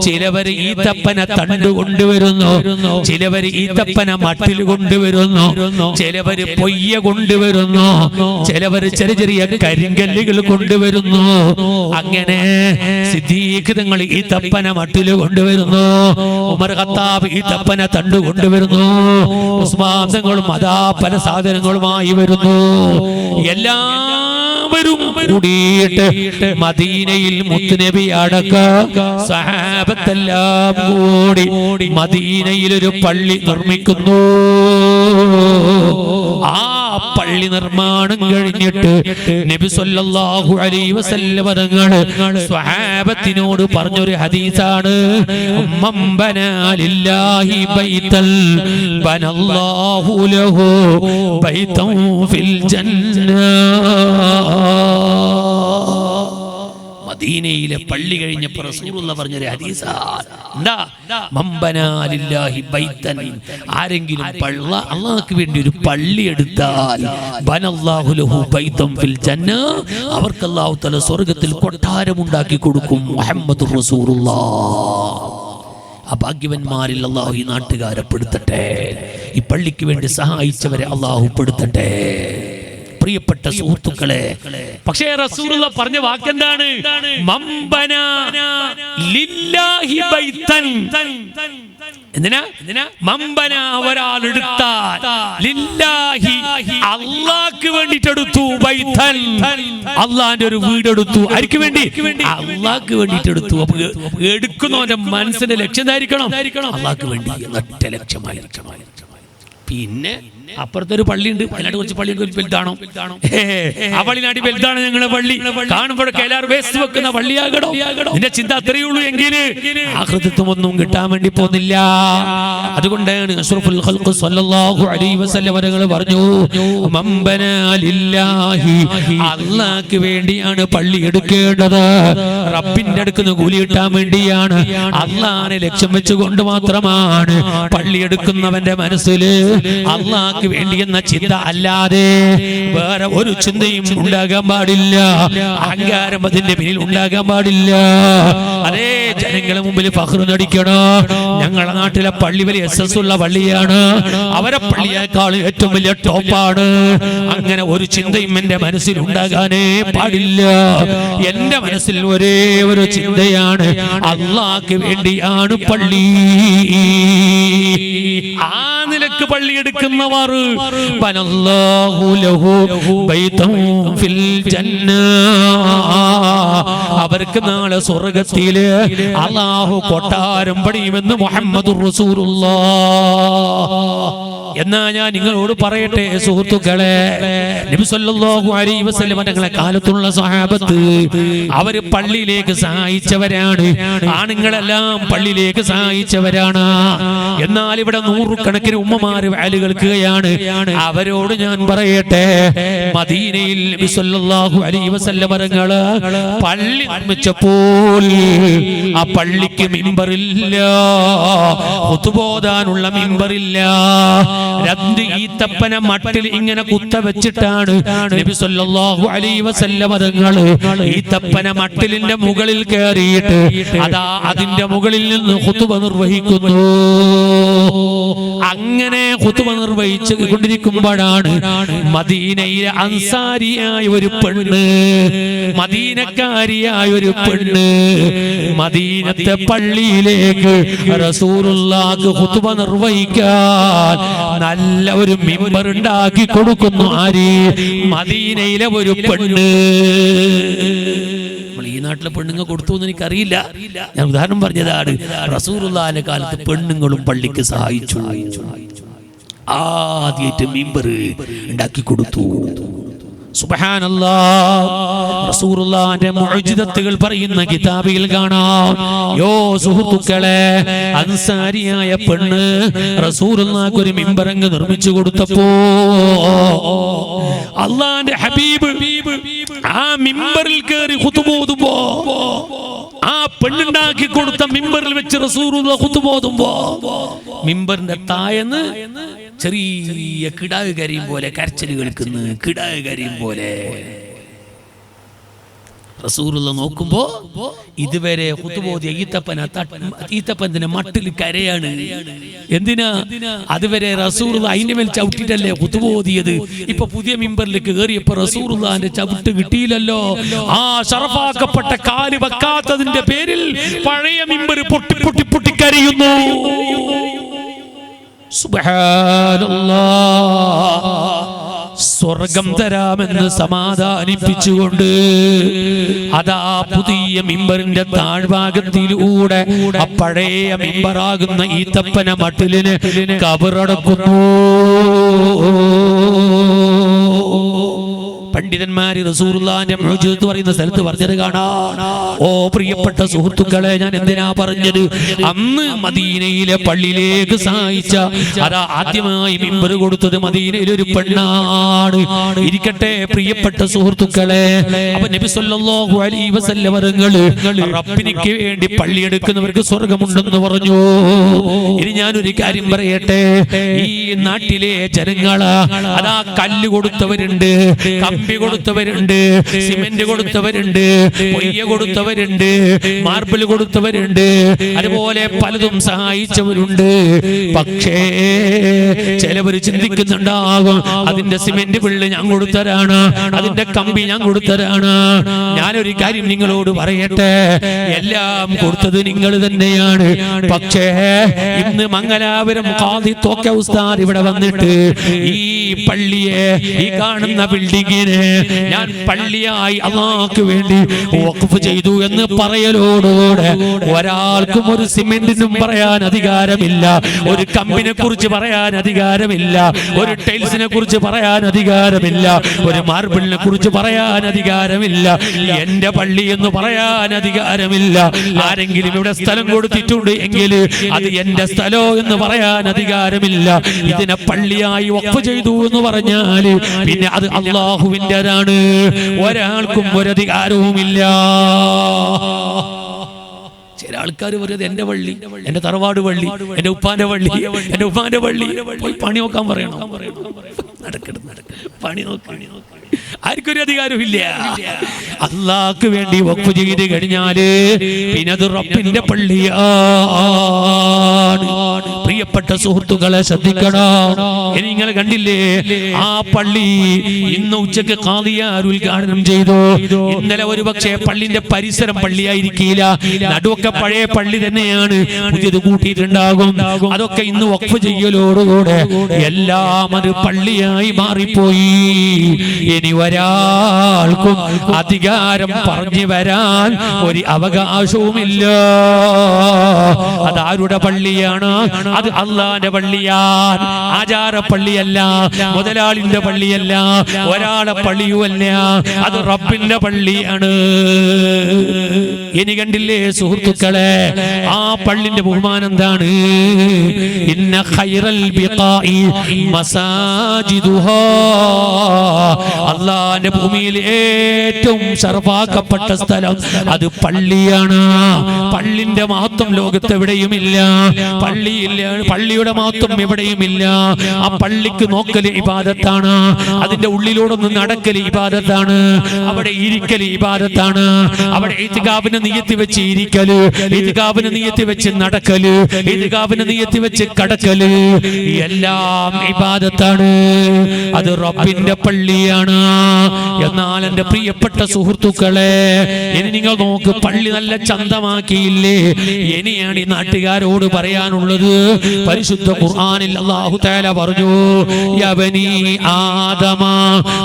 A: ചിലവർ ഈത്തപ്പന തണ്ട് കൊണ്ടുവരുന്നു, ചിലവർ ഈത്തപ്പന മട്ടിൽ കൊണ്ടുവരുന്നു, ചിലവർ പൊയ്യ കൊണ്ടുവരുന്നു, ചിലവർ ചെറിയ ചെറിയ കരിങ്കല്ലുകൾ കൊണ്ടുവരുന്നു. അങ്ങനെ സിദ്ദീഖ് തങ്ങൾ ഈത്തപ്പന മട്ടിൽ കൊണ്ടുവരുന്നു, ഉമർ ഖത്താബ് ഈത്തപ്പന തണ്ട് കൊണ്ടുവരുന്നു, ഉസ്മാൻ തങ്ങളും അതാ പല സാധനങ്ങളുമായി വരുന്നു. എല്ലാവരും കൂടിയിട്ട് മദീനയിൽ മുത്തുനബി അടക്കം സഹാബത്തെല്ലാം കൂടി മദീനയിൽ ഒരു പള്ളി നിർമ്മിക്കുന്നു. ആ പള്ളി നിർമ്മാണം കഴിഞ്ഞിട്ട് നബി സല്ലല്ലാഹു അലൈഹി വസല്ലം തങ്ങൾ സ്വഹാബത്തിനോട് പറഞ്ഞൊരു ഹദീസാണ്, മൻ ബനാ ലില്ലാഹി ബൈതൻ ബനല്ലാഹു ലഹു ബൈതൻ ഫിൽ ജന്ന. മദീനയിലെ പള്ളി കഴിഞ്ഞപ്പോൾ റസൂലുള്ള പറഞ്ഞൊരു ഹദീസാണ്. എന്താ? മംബനാ ലില്ലാഹി ബൈതൻ, ആരെങ്കിലും അല്ലാഹുവിന് വേണ്ടി ഒരു പള്ളി എടുത്താൽ ബനല്ലാഹു ലഹു ബൈതൻ ഫിൽ ജന്ന, അവർക്ക് അല്ലാഹു തആല സ്വർഗ്ഗത്തിൽ കൊട്ടാരം ഉണ്ടാക്കി കൊടുക്കും. മുഹമ്മദുർ റസൂലുള്ളാഹ്. ആ ഭാഗ്യവന്മാരിൽ അല്ലാഹു ഈ നാട്ടുകാരെ പെടുത്തട്ടെ, ഈ പള്ളിക്ക് വേണ്ടി സഹായിച്ചവരെ അല്ലാഹു പെടുത്തട്ടെ. പ്രിയപ്പെട്ട സുഹൃത്തുക്കളെ, പക്ഷേ റസൂലുള്ള പറഞ്ഞ വാക്കെന്താണ്? മംബനാ ലില്ലാഹി ബൈതൻ. എന്തിനാ? മംബന ഒരാൾ എടുത്താൽ ലില്ലാഹി അല്ലാഹ്ക്ക് വേണ്ടിയിട്ട് എടുത്തു, ബൈതൻ അല്ലാഹുവിന്റെ ഒരു വീട് എടുത്തു. ആർക്ക് വേണ്ടി? അല്ലാഹ്ക്ക് വേണ്ടിയിട്ട് എടുത്തു. അപ്പോൾ എടുക്കുന്നവന്റെ മനസ്സിന്റെ ലക്ഷ്യം എന്തായിരിക്കണം? അല്ലാഹ്ക്ക് വേണ്ടി ഒറ്റ ലക്ഷ്യമായിരിക്കണം. പിന്നെ അപ്പുറത്തൊരു പള്ളിയുണ്ട്, അതിനായിട്ട് കുറച്ച് പള്ളി വലുതാണോ? ആ പള്ളിനാട്ടി വലുതാണ് ഞങ്ങളുടെ പള്ളി. കാണുമ്പോഴൊക്കെ എല്ലാവരും വേസ്റ്റ് വെക്കുന്ന പള്ളിയാകണോ? നിന്റെ ചിന്ത അത്രയേ ഉള്ളൂ എങ്കിൽ ആഖിറത്തും ഒന്നും കിട്ടാൻ വേണ്ടി പോകുന്നില്ല. അതുകൊണ്ടാണ് അഷ്റഫുൽ ഖൽഖ് സ്വല്ലല്ലാഹു അലൈഹി വസല്ലം അവர்கள் പറഞ്ഞു, മൻ ബനാ ലില്ലാഹി, അല്ലാഹ്ക്ക് വേണ്ടിയാണ് പള്ളി എടുക്കേണ്ടത്. റബ്ബിന്റെ അടുക്കുന്ന കൂലി കിട്ടാൻ വേണ്ടിയാണ്, അല്ലാഹനെ ലക്ഷ്യം വെച്ചുകൊണ്ട് മാത്രമാണ് പള്ളി എടുക്കുന്നവന്റെ മനസ്സിൽ അല്ലാഹ് അള്ളാഹ്ക്ക് വേണ്ടി എന്ന ചിന്ത അല്ലാതെ വേറെ ഒരു ചിന്തയും ഉണ്ടാകാൻ പാടില്ല. അഹങ്കാരം അതിന്റെ പിന്നിൽ ഉണ്ടാകാൻ പാടില്ല. അതേ ജനങ്ങളെ മുമ്പിൽ ഫഖ്ർ നടിക്കണോ? ഞങ്ങളുടെ നാട്ടിലെ പള്ളി വലിയ SS ഉള്ള പള്ളിയാണ്, അവരെ പള്ളിയേക്കാൾ ഏറ്റവും വലിയ ടോപ്പാണ്. അങ്ങനെ ഒരു ചിന്തയും എന്റെ മനസ്സിൽ ഉണ്ടാകാനേ പാടില്ല. എന്റെ മനസ്സിൽ ഒരേ ഒരു ചിന്തയാണ്, അള്ളാഹ്ക്ക് വേണ്ടിയാണ് പള്ളി. ആ നിലക്ക് പള്ളി എടുക്കുന്നവർ അവർക്ക് നാളെ സ്വർഗ്ഗത്തില് അല്ലാഹു കൊട്ടാരം പണിയുമെന്ന് മുഹമ്മദുർ റസൂലുള്ളാഹ്. എന്നാ ഞാൻ നിങ്ങളോട് പറയട്ടെ സുഹൃത്തുക്കളെ, നബി സല്ലല്ലാഹു അലൈഹി വസല്ലം തങ്ങളുടെ കാലത്തുള്ള സ്വഹാബത്ത് അവര് പള്ളിയിലേക്ക് സഹായിച്ചവരാണ്. ആണുങ്ങളെല്ലാം പള്ളിയിലേക്ക് സഹായിച്ചവരാണ്. എന്നാൽ ഇവിടെ നൂറുകണക്കിന് ഉമ്മമാര് വാല് കേൾക്കുകയാണ്. അവരോട് ഞാൻ പറയട്ടെ, മദീനയിൽ നബി സല്ലല്ലാഹു അലൈഹി വസല്ലം തങ്ങള് പള്ളി നിർമ്മിച്ചപ്പോൾ ആ പള്ളിക്ക് മിമ്പറില്ല, ഖുതുബ ഓതാനുള്ള മിമ്പറില്ല. രണ്ട് ഈത്തപ്പന മട്ടിൽ ഇങ്ങനെ കുത്ത വെച്ചിട്ടാണ് നബി സല്ലല്ലാഹു അലൈഹി വസല്ലം തങ്ങൾ ഈത്തപ്പന മട്ടിലിന്റെ മുകളിൽ കയറിയിട്ട് അതാ അതിന്റെ മുകളിൽ നിന്ന് ഖുതുബ നിർവഹിക്കുന്നു. അങ്ങനെ ഖുതുബ നിർവഹിച്ചു കൊണ്ടിരിക്കുമ്പോഴാണ് മദീനയിലെ അൻസാരിയായ ഒരു പെണ്ണ്, മദീനക്കാരിയായ ഒരു പെണ്ണ് മദീനത്തെ പള്ളിയിലേക്ക് റസൂലുള്ളാഹിക്ക് ഖുതുബ നിർവഹിക്കാൻ നല്ല ഒരു മിമ്പർ ഉണ്ടാക്കി കൊടുക്കുന്നു. ആര്? മദീനയിലെ ഒരു പെണ്ണ്. ഈ നാട്ടിലെ പെണ്ണുങ്ങൾ കൊടുത്തു എന്ന് എനിക്കറിയില്ല, ഞാൻ ഉദാഹരണം പറഞ്ഞതാണ്. റസൂലുള്ളാഹിന്റെ കാലത്ത് പെണ്ണുങ്ങളും പള്ളിക്ക് സഹായിച്ചു. ആദ്യമായിട്ട് മിമ്പർ ഉണ്ടാക്കി കൊടുത്തു. സുബ്ഹാനല്ലാഹ്. റസൂലുള്ളാഹിന്റെ മുഅ്ജിസത്തുകൾ പറയുന്ന കിതാബിൽ കാണാം. യോ സുഹൃത്തുക്കളെ, അൻസാരിയായ പെണ്ണ് റസൂലുള്ളാഹിക്ക് ഒരു മിമ്പർ അങ്ങ് നിർമ്മിച്ചു കൊടുത്തപ്പോ അല്ലാഹുവിന്റെ ഹബീബ് ആ മിമ്പറിൽ കയറി ഖുതുബ ഓതുമ്പോ ആ പെണ്ണുണ്ടാക്കി കൊടുത്ത മിമ്പറിൽ വെച്ച് റസൂലുള്ളാഹി ഖുതുബ ഓതുമ്പോ മിമ്പറിന്റെ താഴെന്ന് ചെറിയ കിടാവ് കരയും പോലെ കരച്ചിൽ കേൾക്കുന്നു. കിടാവ് കരയും പോലെ റസൂലുള്ളാഹി നോക്കുമ്പോ ഇതുവരെ ഖുതുബ ഓതിയ ഈത്തപ്പനത്തിന്റെ മട്ടിൽ കരയാണ്. എന്തിനാ? അതുവരെ റസൂലുള്ളാഹി അതിന്റെ മേൽ ചവിട്ടിട്ടല്ലേ ഖുതുബ ഓതിയത്. ഇപ്പൊ പുതിയ മിമ്പറിലേക്ക് കയറിയപ്പോ റസൂലുള്ളാഹിന്റെ ചവിട്ട് കിട്ടിയില്ലല്ലോ. ആ ശറഫാക്കപ്പെട്ട കാല് വെക്കാത്തതിന്റെ പേരിൽ പഴയ മിമ്പർ പൊട്ടി പൊട്ടി പൊട്ടി കരയുന്നു. സുബ്ഹാനല്ലാഹ്. സ്വർഗം തരാമെന്ന് സമാധാനിപ്പിച്ചുകൊണ്ട് അതാ പുതിയ മിമ്പറിന്റെ താഴ്ഭാഗത്തിലൂടെ ആ പഴയ മിമ്പറാകുന്ന ഈത്തപ്പന മട്ടിലിന് കബറടക്കുന്നു. പണ്ഡിതന്മാര് റസൂലുള്ളാഹിന്റെ മുഅ്ജിസത്ത് പറയുന്ന സ്ഥലത്ത് പറഞ്ഞത് കാണാം. ഓ പ്രിയപ്പെട്ട സുഹൃത്തുക്കളെ, ഞാൻ എന്തിനാ പറഞ്ഞത്? അന്ന് മദീനയിലെ പള്ളിയിലേക്ക് സഹായിച്ച അതാ ആദ്യമായി മിമ്പർ കൊടുത്തത് മദീനയിലെ ഒരു പെണ്ണാണ്. ഇരിക്കട്ടെ പ്രിയപ്പെട്ട സുഹൃത്തുക്കളെ, അപ്പൊ നബി സല്ലല്ലാഹു അലൈഹി വസല്ലം തങ്ങള് റബ്ബിനിക്ക് വേണ്ടി പള്ളിയെടുക്കുന്നവർക്ക് സ്വർഗമുണ്ടെന്ന് പറഞ്ഞു. ഇനി ഞാനൊരു കാര്യം പറയട്ടെ, ഈ നാട്ടിലെ ജനങ്ങള് അതാ കല്ല് കൊടുത്തവരുണ്ട്, കമ്പി കൊടുത്തവരുണ്ട്, സിമന്റ് കൊടുത്തവരുണ്ട്, പൊയ്യ കൊടുത്തവരുണ്ട്, മാർബിൾ കൊടുത്തവരുണ്ട്, അതുപോലെ പലതും സഹായിച്ചവരുണ്ട്. പക്ഷേ ചിലവര് ചിന്തിക്കുന്നുണ്ടാകും, അതിന്റെ സിമന്റ് പിള്ളി ഞാൻ കൊടുത്തരാണ്, അതിന്റെ കമ്പി ഞാൻ കൊടുത്തരാണ്. ഞാനൊരു കാര്യം നിങ്ങളോട് പറയട്ടെ, എല്ലാം കൊടുത്തത് നിങ്ങൾ തന്നെയാണ്. പക്ഷേ ഇന്ന് മംഗലാപുരം ഖാദി തോക്ക ഉസ്താദ് ഇവിടെ വന്നിട്ട് ഈ പള്ളിയെ, ഈ കാണുന്ന ബിൽഡിങ്ങിനെ ഞാൻ പള്ളിയായി അല്ലാഹുവിന് വേണ്ടി വഖഫ് ചെയ്തു എന്ന് പറയലോടുകൂടെ ഒരാൾക്കും ഒരു സിമെന്റിനും പറയാൻ അധികാരമില്ല, ഒരു കമ്പിനെ കുറിച്ച് പറയാൻ അധികാരമില്ല, ഒരു ടൈൽസിനെ കുറിച്ച് പറയാൻ അധികാരമില്ല, ഒരു മാർബിളിനെ കുറിച്ച് പറയാൻ അധികാരമില്ല, എന്റെ പള്ളി എന്ന് പറയാൻ അധികാരമില്ല. ആരെങ്കിലും ഇവിടെ സ്ഥലം കൊടുത്തിട്ടുണ്ട് എങ്കിൽ അത് എന്റെ സ്ഥലോ എന്ന് പറയാൻ അധികാരമില്ല. ഇതിനെ പള്ളിയായി വഖഫ് ചെയ്തു എന്ന് പറഞ്ഞാൽ പിന്നെ അത് അല്ലാഹുവിൻ്റെതാണ്, ഒരാൾക്കും ഒരധികാരവുമില്ല. ചില ആൾക്കാർ പറയുന്നത് എന്റെ പള്ളി, എന്റെ തറവാട് പള്ളി, എന്റെ ഉപ്പാന്റെ പള്ളി, എന്റെ ഉപ്പാന്റെ പള്ളി, പോയി പണി നോക്കാൻ പറയണം. പണി നോക്കാൻ ആർക്കൊരു അധികാരമില്ല. അള്ളാഹ്ക്ക് വേണ്ടി വഖഫ് ചെയ്ത് കഴിഞ്ഞാല് പിന്നെ അത് റബ്ബിന്റെ പള്ളിയാണ്. പ്രിയപ്പെട്ട സുഹൃത്തുക്കളെ ശ്രദ്ധിക്കണം. ഇനി നിങ്ങൾ കണ്ടില്ലേ ആ പള്ളി ഇന്ന് ഉച്ചക്ക് ഖാദിയാർ ഉദ്ഘാടനം ചെയ്തു. ഇന്നലെ ഒരു പക്ഷേ പള്ളിന്റെ പരിസരം പള്ളിയായിരിക്കില്ല, നടുവൊക്കെ പഴയ പള്ളി തന്നെയാണ്, പുതിയത് കൂട്ടിയിട്ടുണ്ടാകും. അതൊക്കെ ഇന്ന് വഖഫ് ചെയ്യലോടുകൂടെ എല്ലാം അത് പള്ളിയായി മാറിപ്പോയി. ഇനി ഒരാൾക്കും അധികാരം പറഞ്ഞു വരാൻ ഒരു അവകാശവുമില്ല. അതാരുടെ പള്ളിയാണ്? അത് അള്ളാന്റെ പള്ളിയാണ്. ആചാര പള്ളിയല്ല, മുതലാളിന്റെ പള്ളിയല്ല, ഒരാളെ പള്ളിയുമല്ല, അത് റബ്ബിന്റെ പള്ളിയാണ്. ഇനി കണ്ടില്ലേ സുഹൃത്തുക്കളെ, ആ പള്ളിന്റെ ബഹുമാനം എന്താണ്? ഇന്ന ഖൈറൽ ബിഖാഇ മസാജിദുഹാ. അള്ളാന്റെ ഭൂമിയിൽ ഏറ്റവും ശറഫാക്കപ്പെട്ട സ്ഥലം അത് പള്ളിയാണ്. പള്ളിന്റെ മഹത്വം ലോകത്ത് എവിടെയുമില്ല. പള്ളിയുടെ മഹത്വം എവിടെയുമില്ല. ആ പള്ളിക്ക് നോക്കല് ഇബാദത്താണ്, അതിന്റെ ഉള്ളിലൂടൊന്ന് നടക്കല് ഇബാദത്താണ്, അവിടെ ഇരിക്കല് ഇബാദത്താണ്, അവിടെ ഇത്തികാബിന് നിയത്തി വെച്ച് ഇരിക്കല്, ഇത്തികാബിന് നിയത്തി വെച്ച് നടക്കല്, ഇത്തികാബിന് നിയത്തി വെച്ച് കടക്കല്, എല്ലാം ഇബാദത്താണ്. അത് റബ്ബിന്റെ പള്ളിയാണ്. എന്നാൽ എന്റെ പ്രിയപ്പെട്ട സുഹൃത്തുക്കളെ, ഇനി നിങ്ങൾ നോക്ക്, പള്ളി നല്ല ചന്തമാക്കിയില്ലേ? ഇനിയാണ് ഈ നാട്ടുകാരോട് പറയാനുള്ളത്. പരിശുദ്ധ ഖുർആനിൽ അല്ലാഹു തആല പറഞ്ഞു, യാ ബനീ ആദമ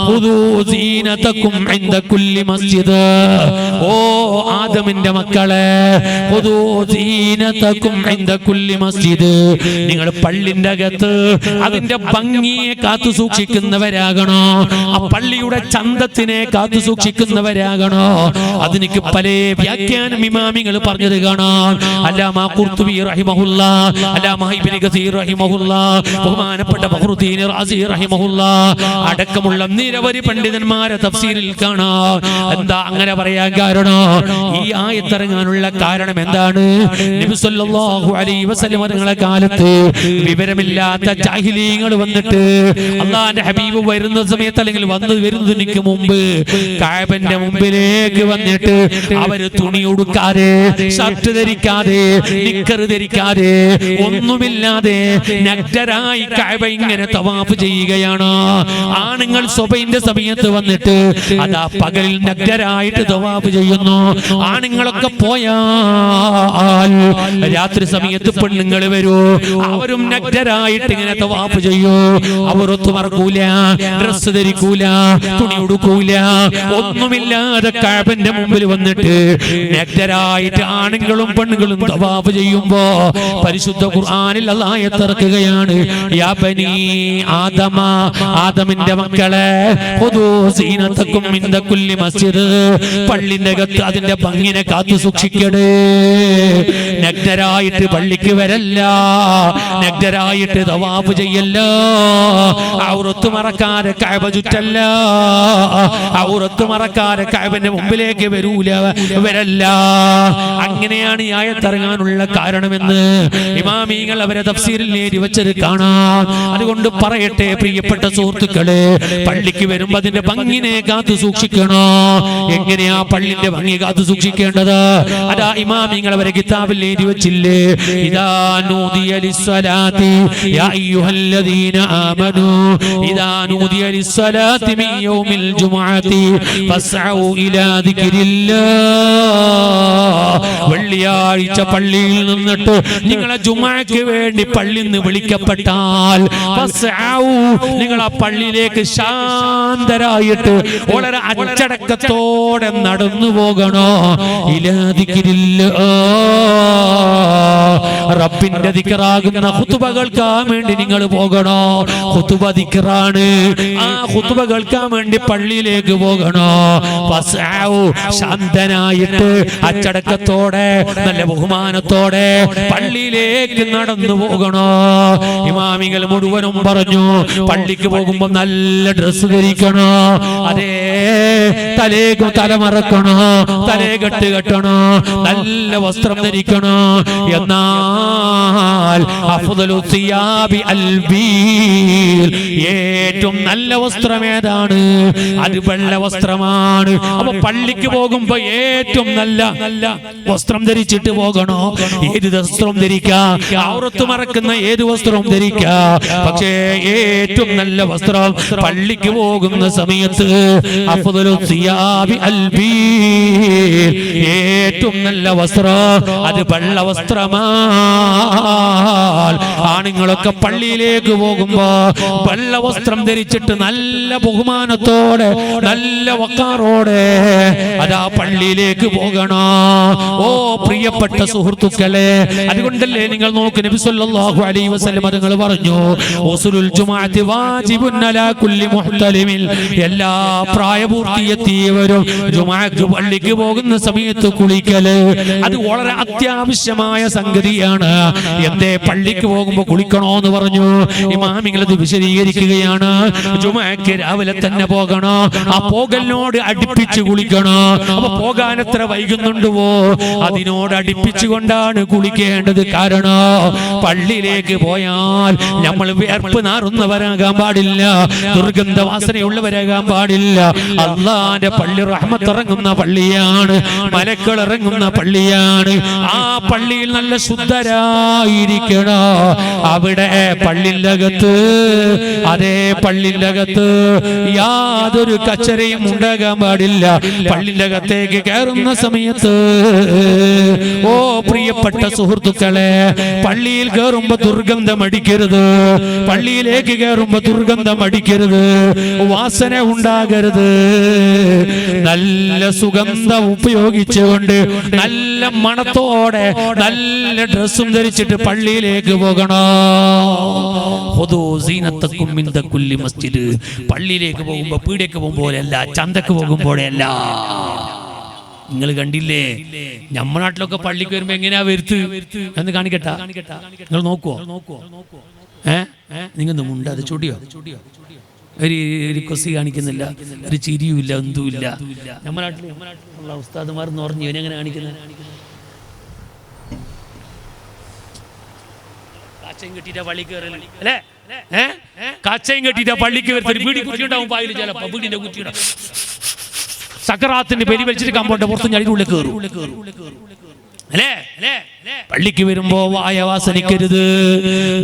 A: ഖുദൂ സീനതകും ഇൻദ കുല്ലി മസ്ജിദ്. ഓ ആദമിന്റെ മക്കളെ, ഖുദൂ സീനതകും ഇൻദ കുല്ലി മസ്ജിദ്. നിങ്ങൾ പള്ളിന്റെ അകത്ത് അതിന്റെ ഭംഗിയെ കാത്തു സൂക്ഷിക്കുന്നവരാകണോ? ആ പള്ളിയുടെ ചന്തത്തിനെ കാത്തു സൂക്ഷിക്കുന്നവരാകണോ? അതിനിക്ക് പല വ്യാഖ്യാനം ഇമാമികൾ പറഞ്ഞത് കാണാം. അല്ലാമ ഖുർത്തുബി റഹിമഹുല്ലാഹ്, അല്ലാമ ഇബ്നു കസീർ റഹിമഹുല്ലാഹ്, ബഹുമാനപ്പെട്ട ഫഖ്റുദ്ദീൻ റാസി റഹിമഹുല്ലാഹ് അടക്കമുള്ള നിരവധി പണ്ഡിതന്മാരെ തഫ്സീറിൽ കാണാം. എന്താ അങ്ങനെ പറയാൻ കാരണം? ഈ ആയത്ത് ഇറങ്ങാനുള്ള കാരണം എന്താണ്? നബി സല്ലല്ലാഹു അലൈഹി വസല്ലം തങ്ങളുടെ കാലത്ത് വിവരമില്ലാത്ത ജാഹിലീങ്ങൾ വന്നിട്ട് അല്ലാഹുവിന്റെ ഹബീബ് വരുന്ന സമയത്ത്, അല്ലെങ്കിൽ വരുന്നതിന് മുമ്പ് കഅബന്റെ മുമ്പിലേക്ക് വന്നിട്ട് അവര് തുണി ഉടുക്കാതെ, ഷർട്ട് ധരിക്കാതെ, നിക്കർ ധരിക്കാതെ, ഒന്നുമില്ലാതെ നഗ്നരായി കഅബ ഇങ്ങനെ തവാഫ് ചെയ്യുകയാണ്. ആണുങ്ങൾ സുബഹിന്റെ സമയത്ത് വന്നിട്ട് അതാ പകലിൽ നഗ്നരായിട്ട് തവാഫ് ചെയ്യുന്നു. ആണുങ്ങളൊക്കെ പോയാൽ രാത്രി സമയത്ത് പെണ്ണുങ്ങൾ വരൂ, അവരും നഗ്നരായിട്ട് ഇങ്ങനെ തവാഫ് ചെയ്യൂ. അവർ ഒത്തുമറക്കൂല, ഡ്രസ് ധരിക്കൂല, തുണി ഉടുക്കൂല, ഒന്നുമില്ലാതെ കഅബന്റെ മുമ്പിൽ വന്നിട്ട് നഗ്നരായിട്ട് ആണുങ്ങളും പെണ്ണുങ്ങളും തവാഫ് ചെയ്യുമ്പോ പരിശുദ്ധ ഖുർആനിൽ അല്ലാഹു ഇറക്കുകയാണ്, യാ ബനീ ആദമ, ആദമിന്റെ മക്കളെ, ഖുദൂ സീനതകും ഇൻദ കുല്ലി മസ്ജിദ്. പള്ളിന്റെ അകത്ത് അതിന്റെ ഭംഗിനെ കാത്തു സൂക്ഷിക്കണേ. നഗ്നരായിട്ട് പള്ളിക്ക് വരല്ല, നഗ്നരായിട്ട് തവാഫ് ചെയ്യല്ല, ഔറത്ത് മറക്കാതെ കഅബ ചുറ്റല്ല, ഔറത്ത് മറക്കാതെ കഅബന്റെ മുമ്പിലേക്ക് വരല്ല. അങ്ങനെയാണ് ഈ ആയത്ത് ഇറങ്ങാനുള്ള കാരണമെന്ന് ഇമാമികൾ അവരെ തഫ്സീറിൽ എഴുതി വെച്ചത് കാണാം. അതുകൊണ്ട് പറയട്ടെ പ്രിയപ്പെട്ട സുഹൃത്തുക്കളെ, പള്ളിക്ക് വരുമ്പോ അതിന്റെ ഭംഗിനെ കാത്തു സൂക്ഷിക്കണോ? എങ്ങനെയാ പള്ളിന്റെ ഭംഗി കാത്തു സൂക്ഷിക്കേണ്ടത്? അതാ ഇമാമിങ്ങൾ അവരെ കിതാബിൽ എഴുതി വെച്ചില്ലേ, ഇദാ നൂദിയ ലിസ്സലാത്തി യാ അയ്യുഹല്ലദീന ആമനൂ ഇദാ നൂദിയ ലിസ്സലാത്തി മിൻ യൗമിൽ ജുമുഅത്തി ഫസ്അഉ ഇലാ ദിക്രില്ലാഹ്. വെള്ളിയാഴ്ച പള്ളിയിൽ നിന്നിട്ട് നിങ്ങളെ ജുമുഅക്ക് വേണ്ടി പള്ളിയിൽ നിന്ന് വിളിക്കപ്പെട്ടാൽ നിങ്ങൾ ആ പള്ളിയിലേക്ക് ശാന്തരായിട്ട് വളരെ അച്ചടക്കത്തോടെ നടന്നു പോകണോ? ഇലാ ദിക്രില്ലാഹ്, റബ്ബിന്റെ ദിക്റാകുന്ന ഖുതുബ കേൾക്കാൻ വേണ്ടി നിങ്ങൾ പോകണോ? ഖുതുബ ദിക്റാണ്. ആ ഖുതുബ കേൾക്കാൻ വേണ്ടി പള്ളിയിലേക്ക് പോകണോ? ശാന്തനായിട്ട് അച്ചടക്കത്തോടെ നല്ല ബഹുമാനത്തോടെ പള്ളിയിലേക്ക് നടന്നു പോകണോ? ഇമാമികൾ മുഴുവനും പറഞ്ഞു, പള്ളിക്ക് പോകുമ്പോ നല്ല ഡ്രസ് ധരിക്കണോ, അതേ തലമറക്കണോ, തലേകെട്ട് കെട്ടണോ, നല്ല വസ്ത്രം ധരിക്കണോ, എടുക്കണം. എന്നാൽ അഫ്ദലു സിയാബി അൽബീൽ, ഏറ്റവും നല്ല വസ്ത്രം ഏതാണ്? അത് വെള്ള വസ്ത്രമാണ്. അപ്പൊ പള്ളിക്ക് പോകുമ്പോ ഏറ്റവും നല്ല വസ്ത്രം ധരിച്ചിട്ട് പോകണോ? ഏത് വസ്ത്രം ധരിക്കാം, ഔറത്ത് മറക്കുന്ന ഏത് വസ്ത്രവും ധരിക്കാം. പക്ഷേ ഏറ്റവും നല്ല വസ്ത്രം പള്ളിക്ക് പോകുന്ന സമയത്ത് അഫ്ദലു സിയാബി അൽബീൽ, ഏറ്റവും നല്ല വസ്ത്രം അത് വെള്ള വസ്ത്രമാണ്. ആണുങ്ങളൊക്കെ പള്ളിയിലേക്ക് പോകുമ്പോ വെള്ള വസ്ത്രം ധരിച്ചിട്ട് നല്ല ബഹുമാനത്തോടെ നല്ല വക്കാറോടെ അതാ പള്ളിയിലേക്ക് പോകണോ? ഓ പ്രിയപ്പെട്ട സുഹൃത്തുക്കളെ, അതുകൊണ്ടല്ലേ നിങ്ങൾ നോക്ക്, നബി സല്ലല്ലാഹു അലൈഹി വസല്ലം തങ്ങൾ പറഞ്ഞു, ഉസുലുൽ ജുമുഅത്തി വാജിബുൻ അലാ കുല്ലി മുഹ്തലിമിൻ, എല്ലാ പ്രായപൂർത്തിയെത്തിയവരും ജുമുഅക്ക് പള്ളിക്ക് പോകുന്ന സമയത്ത് കുളിക്കല് അത് വളരെ അത്യാവശ്യമായ സംഗതിയാണ്. എന്തേ പള്ളിക്ക് പോകുമ്പോ കുളിക്കണോ എന്ന് പറഞ്ഞു? ഇമാമിങ്ങൾ അത് വിശദീകരിക്കുകയാണ്. ജുമുഅക്ക് രാവിലെ തന്നെ പോകണോ? ആ പോകലിനോട് അടുപ്പിച്ച് കുളിക്കണോ? അപ്പൊ പോകാൻ എത്ര വൈകുന്നുണ്ടോ അതിനോട് അടുപ്പിച്ചുകൊണ്ടാണ് കുളിക്കേണ്ടത്. കാരണം പള്ളിയിലേക്ക് പോയാൽ നമ്മൾ വിയർപ്പ് നാറുന്നവരാകാൻ പാടില്ല, ദുർഗന്ധവാസനയുള്ളവരാകാൻ പാടില്ല. അള്ളാന്റെ പള്ളി റഹ്മത്തിറങ്ങുന്ന പള്ളിയാണ്, മലക്കൾ ഇറങ്ങുന്ന പള്ളിയാണ്. ആ പള്ളിയിൽ നല്ല ശുദ്ധരായിരിക്കണോ? അവിടെ പള്ളിന്റെ അകത്ത്, അതേ പള്ളിന്റെ അകത്ത് യാതൊരു കച്ചറയും ഉണ്ടാകാൻ പാടില്ല. പള്ളിന്റെ അകത്തേക്ക് കയറുന്ന സമയത്ത് ഓ പ്രിയപ്പെട്ട സുഹൃത്തുക്കളെ, പള്ളിയിൽ കയറുമ്പോ ദുർഗന്ധം അടിക്കരുത്, പള്ളിയിലേക്ക് കയറുമ്പോ ദുർഗന്ധം അടിക്കരുത്, വാസന ഉണ്ടാകരുത്. നല്ല സുഗന്ധം ഉപയോഗിച്ചുകൊണ്ട് നല്ല മണത്തോടെ നല്ല ഡ്രസ്സും ധരിച്ചിട്ട് പള്ളിയിലേക്ക് പോകണോ? പള്ളിയിലേക്ക് പോകുമ്പോ പീടികക്ക് പോകുമ്പോഴല്ല, ചന്തക്ക് പോകുമ്പോഴല്ല. നിങ്ങൾ കണ്ടില്ലേ, നമ്മുടെ നാട്ടിലൊക്കെ പള്ളിക്ക് വരുമ്പോ എങ്ങനെയാ വരുത്ത് എന്ന് കാണിക്കട്ടാ? നിങ്ങൾ നോക്കുവോ? നിങ്ങൾ മുണ്ട അത് ചൊടിയോ? ഒരു കൊസി കാണിക്കുന്നില്ല, ഒരു ചിരിയുമില്ല, എന്തുമില്ല. നമ്മുടെ നാട്ടിലുള്ള ഉസ്താദുമാർ എന്ന് പറഞ്ഞു ഇവനെങ്ങനെ കാണിക്കുന്നത്? കാച്ചയും കെട്ടിട്ടാ പള്ളി കയറല് അല്ലേ? കാച്ചയും കെട്ടിട്ടാ പള്ളിക്ക് വരുത്ത ഒരു വീടി കുറ്റിയുണ്ടാവും, പായില് ചിലപ്പോ വീടിന്റെ കുറ്റിയുണ്ടാവും. സക്കറാത്തിന്റെ പെരി വലിച്ചിട്ട് കമ്പോട്ടെ പുറത്ത് ഞടിനുള്ളിൽ കയറും അല്ലേ? പള്ളിക്ക് വരുമ്പോ വായ വാസനിക്കരുത്,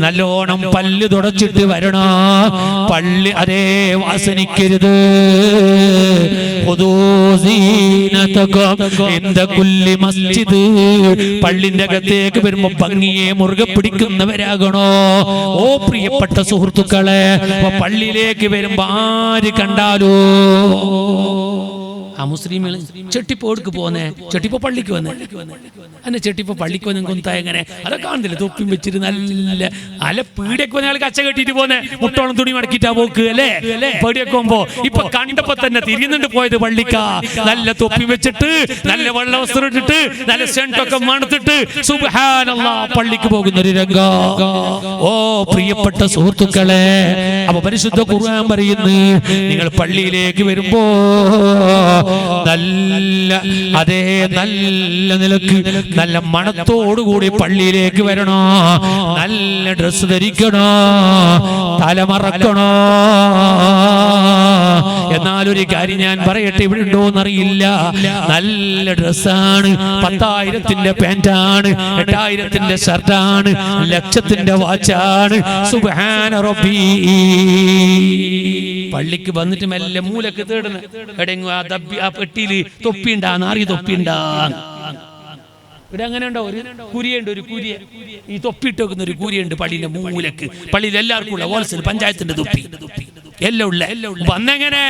A: നല്ലോണം പല്ല് തുടച്ചിട്ട് വരണ പള്ളി, അതേ വാസനിക്കരുത്. പള്ളിന്റെ അകത്തേക്ക് വരുമ്പോ ഭംഗിയെ മുറുകെ പിടിക്കുന്നവരാകണോ? ഓ പ്രിയപ്പെട്ട സുഹൃത്തുക്കളെ, പള്ളിയിലേക്ക് വരുമ്പോ ആര് കണ്ടാലോ ആ മുസ്ലിങ്ങൾ ചെട്ടിപ്പോടുക്ക് പോന്നേ, ചെട്ടിപ്പോ പള്ളിക്ക് വന്നേ, അന്നെ ചെട്ടിപ്പോ പള്ളിക്ക് വന്നെ കൊന്താ എങ്ങനെ അതൊക്കെ കാണുന്നില്ല, തൊപ്പിയും വെച്ചിട്ട് നല്ല അല്ല പീടിയൊക്കെ വന്ന ആൾ കച്ച കെട്ടിട്ട് പോന്നെ, മുട്ടോളം തുണി മടക്കിട്ടാ പോക്ക് അല്ലേ? പീടിയൊക്കെ പോകുമ്പോ ഇപ്പൊ കണ്ടപ്പോ തന്നെ തിരിയുന്നുണ്ട് പോയത് പള്ളിക്കാ, നല്ല തൊപ്പി വെച്ചിട്ട് നല്ല വെള്ള വസ്ത്രം ഇട്ടിട്ട് നല്ല സെന്റൊക്കെ മണത്തിട്ട് സുബ്ഹാനല്ലാഹ് പള്ളിക്ക് പോകുന്ന ഒരു രംഗം. ഓ പ്രിയപ്പെട്ട സുഹൃത്തുക്കളെ, അപ്പൊ പരിശുദ്ധ ഖുർആൻ പറയുന്നു, നിങ്ങൾ പള്ളിയിലേക്ക് വരുമ്പോ നല്ല അതേ നല്ല നിലക്ക് നല്ല മണത്തോടുകൂടി പള്ളിയിലേക്ക് വരണോ, നല്ല ഡ്രസ് ധരിക്കണോ, തലമറക്കണോ. എന്നാലൊരു കാര്യം ഞാൻ പറയട്ടെ, ഇവിടെ ഉണ്ടോന്നറിയില്ല, നല്ല ഡ്രസ്സാണ്, 10,000-ന്റെ പാന്റാണ്, 8,000-ന്റെ ഷർട്ടാണ്, ലക്ഷത്തിന്റെ വാച്ചാണ്. സുബ്ഹാന റബ്ബി. പള്ളിക്ക് വന്നിട്ട് മെല്ലെ മൂലക്ക് തേടുന്നു, എടെങ്ങും ആ പെട്ടിയില് തൊപ്പിണ്ടാ, നാറി തൊപ്പിണ്ടാ. ഇവിടെ അങ്ങനെ ഉണ്ടോ? ഒരു കുരിയുണ്ട്, ഒരു കുരിയ, ഈ തൊപ്പിട്ട് വെക്കുന്ന ഒരു കുരിയുണ്ട് പള്ളിന്റെ മൂലക്ക്. പള്ളിയിൽ എല്ലാവർക്കും ഉള്ള ഹോൾസെയിൽ പഞ്ചായത്തിന്റെ തൊപ്പി എല്ലാം ഉള്ള. വന്നെങ്ങനെ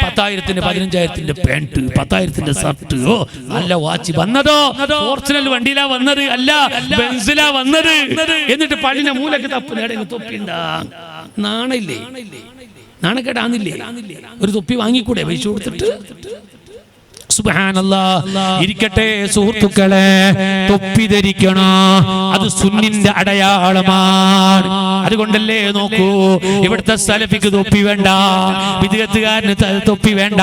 A: 10,000-ന്റെ 15,000-ന്റെ പാന്റ്, 10,000-ന്റെ ഷർട്ട്, ഓ നല്ല വാച്ച്. വന്നതോ ഫോർച്യൂണൽ വണ്ടിയിലാ വന്നത്, അല്ല ബെൻസിലാ വന്നത്. എന്നിട്ട് പള്ളിന്റെ മൂലക്ക് തൊപ്പിണ്ടാ. നാണയില്ലേ? നാണക്കേടാന്നില്ലേ? ഒരു തൊപ്പി വാങ്ങിക്കൂടെ പൈസ കൊടുത്തിട്ട്? സുബ്ഹാനല്ലാഹ്. ഇരിക്കട്ടെ സുഹൃത്തുക്കളെ, തൊപ്പി ധരിക്കണോ, അത് സുന്നിന്റെ അടയാളമാണ്. അതുകൊണ്ടല്ലേ നോക്കൂ, ഇവിടുത്തെ സലഫിക്ക് തൊപ്പി വേണ്ട, വിദ്യാർത്ഥികാരന് തൊപ്പി വേണ്ട.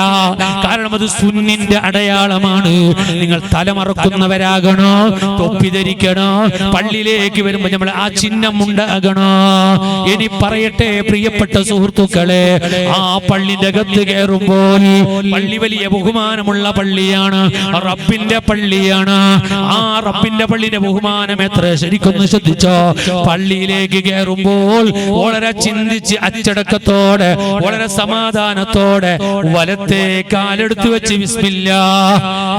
A: കാരണം അത് സുന്നിന്റെ അടയാളമാണ്. നിങ്ങൾ തലമറക്കുന്നവരാകണോ, തൊപ്പി ധരിക്കണോ, പള്ളിയിലേക്ക് വരുമ്പോൾ നമ്മൾ ആ ചിഹ്നം ഉണ്ടാകണോ. ഇനി പറയട്ടെ പ്രിയപ്പെട്ട സുഹൃത്തുക്കളെ, ആ പള്ളിന്റെ അകത്ത് കയറുമ്പോൾ പള്ളി വലിയ ബഹുമാനമുള്ള പള്ളിയാണ്, റബ്ബിന്റെ പള്ളിയാണ്. ആ റബ്ബിന്റെ പള്ളിയുടെ ബഹുമാനം എത്ര ശരിക്കൊന്ന് ശ്രദ്ധിച്ചോ. പള്ളിയിലേക്ക് കയറുമ്പോൾ വളരെ ചിന്തിച്ച് അച്ചടക്കത്തോടെ വളരെ സമാധാനത്തോടെ വലത്തെ കാലെടുത്ത് വെച്ച് ബിസ്മില്ലാ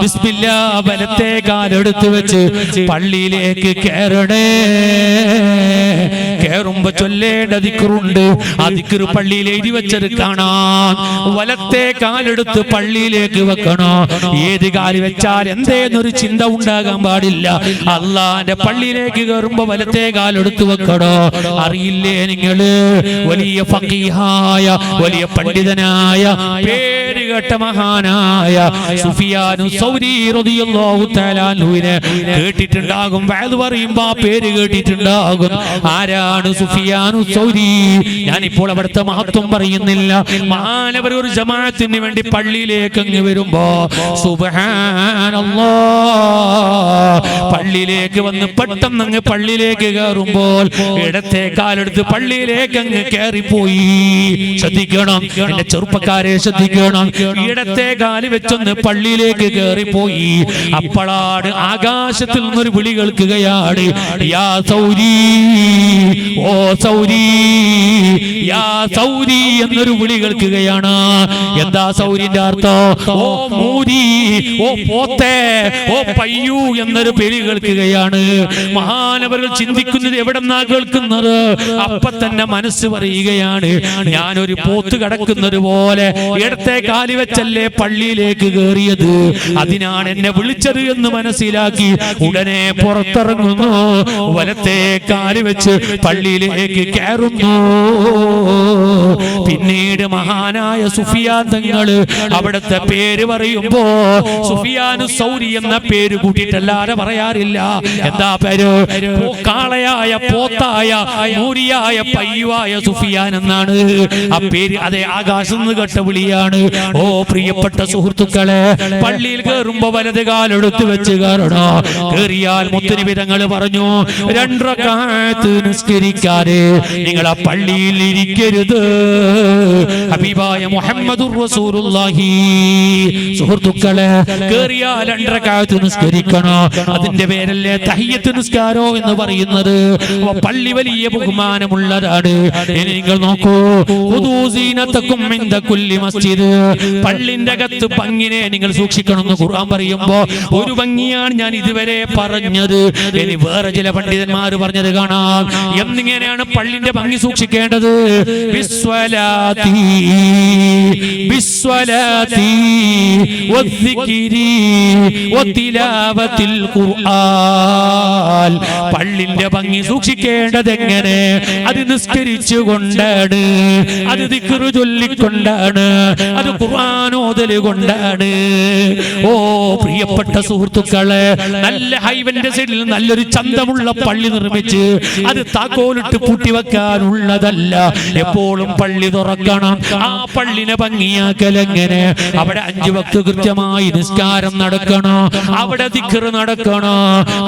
A: ബിസ്മില്ലാ വലത്തെ കാലെടുത്ത് വെച്ച് പള്ളിയിലേക്ക് കയറണേ. കയറുമ്പോ ചൊല്ലേണ്ട ദിക്റുണ്ട്. ആ ദിക്ർ പള്ളിയിൽ എഴുതി വെച്ചത് കാണാം. വലത്തെ കാലെടുത്ത് പള്ളിയിലേക്ക് വെക്കണോ. ഏത് കാല് വെച്ചാൽ എന്തേന്നൊരു ചിന്ത ഉണ്ടാകാൻ പാടില്ല. അള്ളാന്റെ പള്ളിയിലേക്ക് കയറുമ്പോ വലത്തെ കാലെടുത്ത് വെക്കണോ. അറിയില്ലേ നിങ്ങള്, വലിയ ഫഖീഹായ വലിയ പണ്ഡിതനായ പേരുകേട്ട മഹാനായ സുഫിയാനു സൗരി റളിയല്ലാഹു തആല അൻഹുവിനെ കേട്ടിട്ടുണ്ടാകും. വഅദ് പറയുമ്പോ ആ പേര് കേട്ടിട്ടുണ്ടാകും. ആരാണ് സുഫിയാനു സൗരി? ഞാനിപ്പോൾ അവിടുത്തെ മഹത്വം പറയുന്നില്ല. മഹാനവർ ഒരു ജമാഅത്തിന് വേണ്ടി പള്ളിയിലേക്ക് അങ്ങ് വരുമ്പോ സുബ്ഹാനല്ലാഹ്, പള്ളിയിലേക്ക് വന്ന് പെട്ടെന്ന് അങ്ങ് പള്ളിയിലേക്ക് കയറുമ്പോൾ ഇടത്തെ കാലെടുത്ത് പള്ളിയിലേക്ക് അങ്ങ് കയറിപ്പോയി. ശ്രദ്ധിക്കണം എന്റെ ചെറുപ്പക്കാരെ, ശ്രദ്ധിക്കണം. ഇടത്തെ കാല് വെച്ചൊന്ന് പള്ളിയിലേക്ക് കയറിപ്പോയി. അപ്പോഴാണ് ആകാശത്തിൽ നിന്നൊരു വിളി കേൾക്കുകയാണ്. യാ സൗരി, ഓ സൗരി, യാ സൗരി എന്നൊരു വിളി കേൾക്കുകയാണ്. എന്താ സൗരിന്റെ അർത്ഥം? ഓ മൂരി, ഓ പോത്തെ, ഓ പയ്യു എന്നൊരു വിളി കേൾക്കുകയാണ്. മഹാനവറുകൾ ചിന്തിക്കുന്നത് എവിടെന്നാ കേൾക്കുന്നത്? അപ്പൊ തന്നെ മനസ്സ് പറയുകയാണ്, ഞാനൊരു പോത്ത് കടക്കുന്നത് പോലെ ഇടത്തെ കാലി വെച്ചല്ലേ പള്ളിയിലേക്ക് കയറിയത്, അതിനാണ് എന്നെ വിളിച്ചത് എന്ന് മനസ്സിലാക്കി ഉടനെ പുറത്തിറങ്ങുന്നു. വലത്തെ കാലി വെച്ച് പള്ളിയിലേക്ക് കയറുന്നു. പിന്നീട് മഹാനായ സുഫിയാൻ തങ്ങൾ അവിടുത്തെ പേര് പറയുമ്പോ സുഫിയാനു സൗരി എന്ന പേര് കൂട്ടിയിട്ടല്ലാതെ പറയാറില്ല. എന്താ പേര്? കാളയായ, പോത്തായ, മൂരിയായ, പയ്യുവായ സുഫിയാൻ എന്നാണ് ആ പേര്. അതേ ആകാശം നിന്ന് കേട്ട വിളിയാണ്. ഓ പ്രിയപ്പെട്ട സുഹൃത്തുക്കളെ, പള്ളിയിൽ കയറുമ്പോ വലത് കാലെടുത്ത് വെച്ച് കയറണോ. കയറിയാൽ മുത്തുനബി തങ്ങൾ പറഞ്ഞു, 2 റക്അത്ത് നിസ്കരിക്കാതെ നിങ്ങൾ ആ പള്ളിയിൽ ഇരിക്കരുത്. ഹബീബായ മുഹമ്മദുർ റസൂലുള്ളാഹി. സുഹൃത്തുക്കളെ, കയറിയാൽ 2 റക്അത്ത് നിസ്കരിക്കണോ. അതിന്റെ പേരല്ലേ തഹിയ്യത്ത് നിസ്കാരോ എന്ന് പറയുന്നത്. പള്ളി വലിയ ബഹുമാനമുള്ളതാണ്. ഇനി നിങ്ങൾ നോക്കൂ, ഖുദൂസീനതകും ഇൻദ കുല്ലി മസ്ജിദ്. പള്ളിന്റെ അകത്ത് ഭംഗിനെ നിങ്ങൾ സൂക്ഷിക്കണമെന്ന് ഖുർആൻ പറയുമ്പോ ഒരു ഭംഗിയാണ് ഞാൻ ഇതുവരെ പറഞ്ഞത്. ഇനി വേറെ ചില പണ്ഡിതന്മാർ പറഞ്ഞത് കാണാം. എന്നിങ്ങനെയാണ് പള്ളിന്റെ ഭംഗി സൂക്ഷിക്കേണ്ടത്. ബിസ്വലാത്തി ബിസ്വലാത്തി വദ്ദിക്രി വതിലാവത്തിൽ ഖുർആൻ. പള്ളിന്റെ ഭംഗി സൂക്ഷിക്കേണ്ടത് എങ്ങനെ? അത് നിസ്കരിച്ചുകൊണ്ടാണ്, അത് ദിക്ർ ചൊല്ലിക്കൊണ്ടാണ്, അത് ഖുർആൻ ഓതൽ കൊണ്ടാണ്. ഓ പ്രിയപ്പെട്ട സുഹൃത്തുക്കളെ, നല്ല ഹൈവന്റെ സൈഡിൽ നല്ലൊരു ചന്തമുള്ള പള്ളി നിർമ്മിച്ച് അത് താക്കോലിട്ട് പൂട്ടിവെക്കാനുള്ളതല്ല. എപ്പോഴും പള്ളി തുറക്കണം. ആ പള്ളിനെ ഭംഗിയാക്കൽ എങ്ങനെ? അവിടെ 5 വക്ത് കൃത്യമായി നിസ്കാരം നടക്കണോ, അവിടെ ദിക്ർ നടക്കണോ,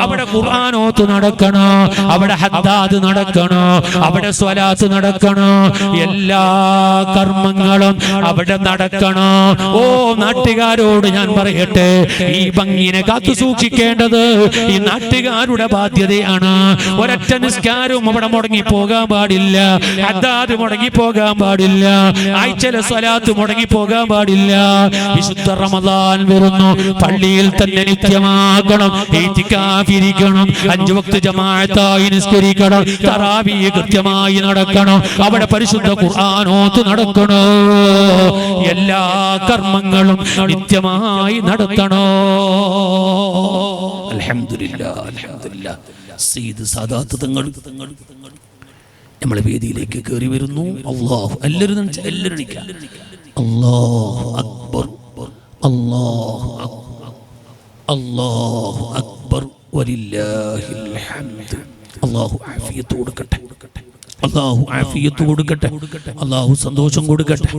A: അവിടെ ഖുർആനോത്ത് നടക്കണോ, അവിടെ ഹദ്ദാദ് നടക്കണോ, അവിടെ സ്വലാത്ത് നടക്കണോ, എല്ലാ കർമ്മങ്ങളും അവിടെ നടക്കണോ. ഓ നാട്ടുകാരോട് ഞാൻ പറയട്ടെ, ഈ ഭംഗിനെ കാത്തു സൂക്ഷിക്കേണ്ടത് ഈ നാട്ടുകാരുടെ ബാധ്യതയാണ്. ഒരൊറ്റ നിസ്കാരവും അവിടെ മുടങ്ങി പോകാൻ പാടില്ല, ഹദ്ദാദ് മുടങ്ങി പോകാൻ പാടില്ല, ആഴ്ചയിലെ സ്വലാത്ത് മുടങ്ങി പോകാൻ പാടില്ല. വിശുദ്ധ റമദാൻ വരുന്നു, പള്ളിയിൽ തന്നെ നിത്യമാകണം, ഇരിക്കണം, 5 വക്ത് ജമാഅത്തായി നിസ്കരിക്കണം, തറാവീഹ് കൃത്യമായി നടക്കണം, അവിടെ പരിശുദ്ധ ഖുർആനോത്ത് നടക്കണോ, എല്ലാ കർമ്മങ്ങളും നിത്യമായി നടത്തണോ. അൽഹംദുലില്ലാഹ്, അൽഹംദുലില്ലാഹ്. സയ്യിദ് സാദാത്ത് തങ്ങൾ നമ്മളെ വേദിയിലേക്ക് കയറി വരുന്നു. അല്ലാഹു എല്ലാവരും അല്ലാഹു അക്ബർ. അല്ലാഹു അക്ബർ, അല്ലാഹു അക്ബർ വലില്ലാഹിൽ ഹംദ്. അല്ലാഹു ആഫിയത്ത് കൊടുക്കട്ടെ, അല്ലാഹു ആഫിയത്ത് കൊടുക്കട്ടെ, അല്ലാഹു സന്തോഷം കൊടുക്കട്ടെ,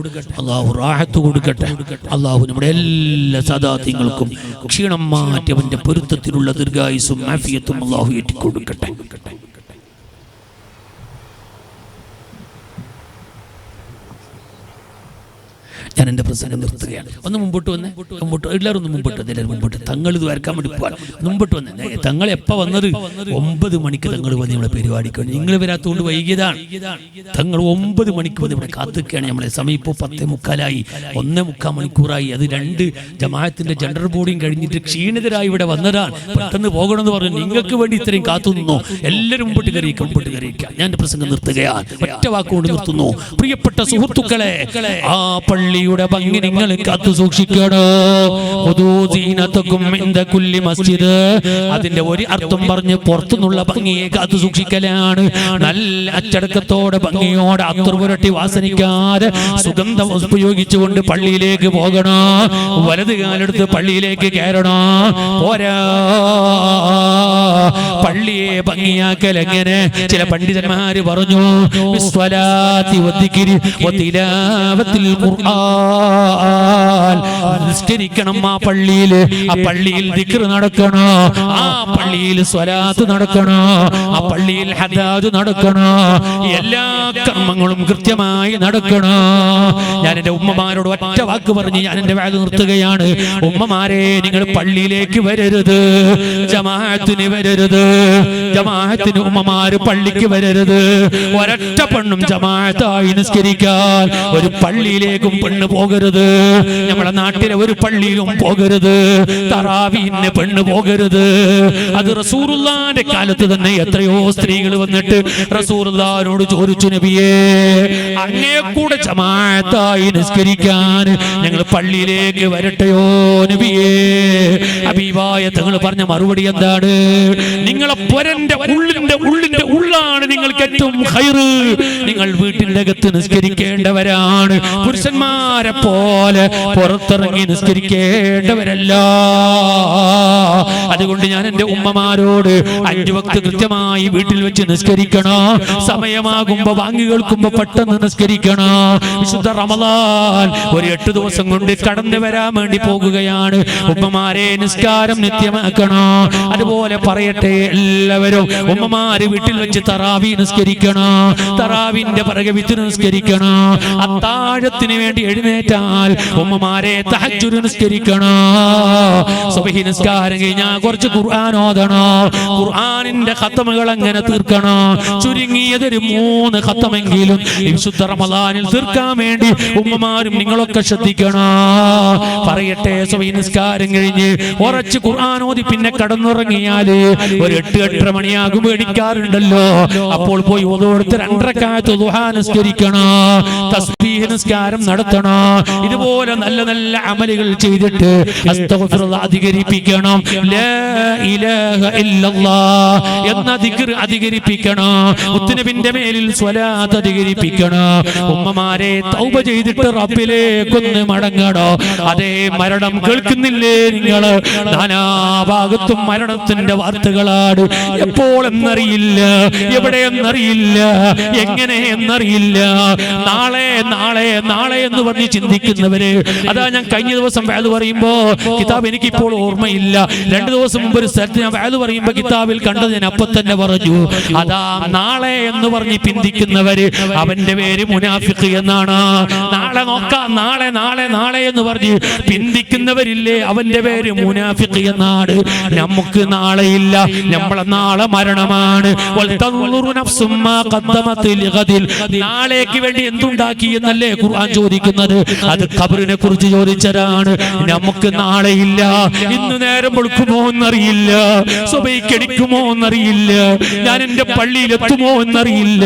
A: അല്ലാഹു റാഹത്ത് കൊടുക്കട്ടെ. അല്ലാഹു നമ്മുടെ എല്ലാ സദാത്യങ്ങൾക്കും ക്ഷീണം മാറ്റി അവന്റെ പൊരുത്തത്തിലുള്ള ദീർഘായുസ്സും ആഫിയത്തും അല്ലാഹു ഏറ്റിക്കൊടുക്കട്ടെ. ഞാൻ എൻ്റെ പ്രസംഗം നിർത്തുകയാണ്. ഒന്ന് മുമ്പോട്ട് വന്ന്, മുമ്പോട്ട് എല്ലാവരും ഒന്ന് മുമ്പോട്ട് വന്ന്, എല്ലാവരും മുമ്പോട്ട്. തങ്ങൾ ഇത് വരക്കാൻ വേണ്ടി പോകാൻ മുമ്പോട്ട് വന്ന്. തങ്ങൾ എപ്പോൾ വന്നത്? 9 മണിക്ക് തങ്ങൾ വന്ന് നമ്മളെ പരിപാടിക്ക് വേണ്ടി. നിങ്ങൾ വരാത്തതുകൊണ്ട് വൈകിയതാണ്. തങ്ങൾ 9 മണിക്ക് വന്ന് ഇവിടെ കാത്തിക്കുകയാണ്. നമ്മളെ സമയം ഇപ്പോൾ 10:45, 1.25 മണിക്കൂറായി. അത് 2 ജമാഅത്തിന്റെ ജനറൽ ബോഡിയും കഴിഞ്ഞിട്ട് ക്ഷീണിതരായി ഇവിടെ വന്നതാണ്. പെട്ടെന്ന് പോകണമെന്ന് പറഞ്ഞു. നിങ്ങൾക്ക് വേണ്ടി ഇത്രയും കാത്തു നിന്നോ? എല്ലാവരും മുമ്പോട്ട് കയറിയിക്കാം, മുമ്പോട്ട് കയറിയിക്കാം. ഞാൻ എൻ്റെ പ്രസംഗം നിർത്തുകയാണ്. ഒറ്റ വാക്കുകൊണ്ട് നിർത്തുന്നു. പ്രിയപ്പെട്ട സുഹൃത്തുക്കളെ, ആ പള്ളിയുടെ ഭംഗി നിങ്ങൾ കാത്തു സൂക്ഷിക്കണോ? അതിന്റെ ഒരു അർത്ഥം പറഞ്ഞ് പുറത്തുനിന്നുള്ള ഭംഗിയെ കാത്തു സൂക്ഷിക്കലാണ്. നല്ല അച്ചടക്കത്തോടെ ഭംഗിയോടെ അത്തർ പുരട്ടി വാസനിക്കാതെ സുഗന്ധം ഉപയോഗിച്ചുകൊണ്ട് പള്ളിയിലേക്ക് പോകണോ? വലത് കാലെടുത്ത് പള്ളിയിലേക്ക് കയറണോ? പോരാ, പള്ളിയെ ഭംഗിയാക്കൽ എങ്ങനെ? ചില പണ്ഡിതന്മാര് പറഞ്ഞു, നിസ്കരിക്കണം ആ പള്ളിയിൽ. ആ പള്ളിയിൽ ദിക്ർ നടക്കണോ? ആ പള്ളിയിൽ സ്വലാത്ത് നടക്കണോ? ആ പള്ളിയിൽ ഹദാദ് നടക്കണോ? എല്ലാ കർമ്മങ്ങളും കൃത്യമായി നടക്കണോ? ഞാൻ എൻ്റെ ഉമ്മമാരോട് ഒറ്റ വാക്ക് പറഞ്ഞ് ഞാൻ എൻ്റെ വാക്ക് നിർത്തുകയാണ്. ഉമ്മമാരെ, നിങ്ങൾ പള്ളിയിലേക്ക് വരരുത്, ജമാഅത്തിന് വരരുത്. ജമാഅത്തിന് ഉമ്മമാര് പള്ളിക്ക് വരരുത്. ഒരൊറ്റ പെണ്ണും ജമാഅത്തായി നിസ്കരിക്കാൻ ഒരു പള്ളിയിലേക്കും പെണ്ണ് പോകരുത്. നമ്മളെ നാട്ടിലെ ഒരു പള്ളിയിലും പോകരുത്. തറാവീഹിന് പെണ്ണ് പോകരുത്. അത് റസൂലുള്ളാഹിന്റെ കാലത്ത് തന്നെ എത്രയോ സ്ത്രീകൾ വന്നിട്ട് റസൂലുള്ളാഹിനോട് ചോദിച്ചു, നബിയേ, അങ്ങേ കൂടെ ജമാഅത്തായി നിസ്കരിക്കാൻ ഞങ്ങൾ പള്ളിയിലേക്ക് വരട്ടെയോ നബിയേ? ഹബീബായ തങ്ങൾ പറഞ്ഞ മറുപടി എന്താണ്? നിങ്ങളെ പൊരന്റെ ഉള്ളിന്റെ ഉള്ളാണ് നിങ്ങൾക്ക് ഏറ്റവും ഖൈറ്. നിങ്ങൾ വീട്ടിന്റെ അകത്ത് നിസ്കരിക്കേണ്ടവരാണ്. പുരുഷന്മാരെ പോലെ പുറത്തിറങ്ങി നിസ്കരിക്കേണ്ടവരല്ല. അതുകൊണ്ട് ഞാൻ എൻ്റെ ഉമ്മമാരോട് 5 വക്ത് കൃത്യമായി വീട്ടിൽ വെച്ച് നിസ്കരിക്കണോ? സമയമാകുമ്പോ വാങ്ങി കേൾക്കുമ്പോ പെട്ടെന്ന് നിസ്കരിക്കണോ? വിശുദ്ധ റമളാൻ ഒരു 8 ദിവസം കൊണ്ട് കടന്നു വരാൻ വേണ്ടി പോകുകയാണ്. ഉമ്മമാരെ, നിസ്കാരം നിത്യമാക്കണോ? അതുപോലെ പറയട്ടെ, എല്ലാവരും ഉമ്മമാര് വീട്ടിൽ വെച്ച് തറാവി നിസ്കരിക്കണോ? തറാവിന്റെ പിറകെ വിത്ത് നിസ്കരിക്കണോ? അത്താഴത്തിന് വേണ്ടി എഴുന്നേറ്റാൽ ഉമ്മമാരെ തഹജ്ജുദ് നിസ്കരിക്കണോ? സുബ്ഹി നിസ്കാരം കഴിഞ്ഞാൽ കുറച്ച് ഖുർആൻ ഓതണോ? ഖുർആനിന്റെ ഖത്തമുകൾ അങ്ങനെ തീർക്കണോ? ചുരുങ്ങിയത് ഒരു 3 ഖത്തമെങ്കിലും വിശുദ്ധ റമളാനിൽ തീർക്കാൻ വേണ്ടി ഉമ്മമാരും നിങ്ങളൊക്കെ ശ്രദ്ധിക്കണോ? പറയട്ടെ, സുബ്ഹി നിസ്കാരം കഴിഞ്ഞ് ഉറച്ച് ഖുർആൻ ഓതി പിന്നെ കടന്നുറങ്ങിയാല് ഒരു 8-8:30 മണിയാകുമ്പോൾ എണിക്കാറുണ്ടല്ലോ. അപ്പോൾ പോയി ഓതോടുത്ത് 2 റക്അത്ത് ദുഹാ നിസ്കരിക്കണോ? തസ്ബീഹ് നിസ്കാരം നടത്തണോ? ഇതുപോലെ നല്ല നല്ല അമലുകൾ ചെയ്തിട്ട് അസ്തഗ്ഫിറുല്ലാഹ് അധികരിപ്പിക്കണം. ലാ ഇലാഹ ഇല്ലല്ലാഹ് എന്ന ദിക്ർ അധികരിപ്പിക്കണം. മുത്തുനബിന്റെ മേലിൽ സ്വലാത്ത് അധികരിപ്പിക്കണം. ഉമ്മമാരെ, തൗബ ചെയ്തിട്ട് റബ്ബിലേക്കൊന്ന് മടങ്ങണോ? അതേ, മരണം കേൾക്കുന്നില്ലേ നിങ്ങൾ? നാനാഭാഗത്തും മരണത്തിന്റെ വാർത്തകളാണ്. എപ്പോഴെന്നറിയില്ല, എവിടെയെന്നറിയില്ല, എങ്ങനെയെന്നറിയില്ല. നാളെ നാളെ നാളെ എന്ന് പറഞ്ഞ് ചിന്തിക്കുന്നവര്, അതാ ഞാൻ കഴിഞ്ഞ ദിവസം വാദ് പറയുമ്പോ കിതാബ് എനിക്കിപ്പോൾ ഓർമ്മയില്ല. 2 ദിവസം മുമ്പ് ഒരു സ്ഥലത്ത് ഞാൻ വാദ് പറയുമ്പോ കിതാബിൽ കണ്ടത് ഞാൻ അപ്പൊ തന്നെ പറഞ്ഞു. അതാ നാളെ എന്ന് പറഞ്ഞ് പിന്തിക്കുന്നവര്, അവന്റെ പേര് മുനാഫിഖ് എന്നാണ്. നാളെ നോക്കാം, നാളെ നാളെ നാളെ എന്ന് പറഞ്ഞ് പിന്തിക്കുന്നവരില്ലേ, അവന്റെ പേര് മുനാഫിഖ് എന്നാണ്. നമുക്ക് നാളെയില്ല, നമ്മളെ നാളെ മരണമാണ്. നാളേക്ക് വേണ്ടി എന്തുണ്ടാക്കി എന്നല്ലേ ഖുർആൻ ചോദിക്കുന്നത്. അത് ഖബറിനെ കുറിച്ച് ചോദിച്ചതാണ്. നമുക്ക് നാളെയില്ല. ഇന്ന് നേരം വെളുക്കുമോ എന്നറിയില്ല, സുബഹിക്കെണിക്കുമോ എന്നറിയില്ല, ഞാൻ എന്റെ പള്ളിയിൽ എത്തുമോ എന്നറിയില്ല.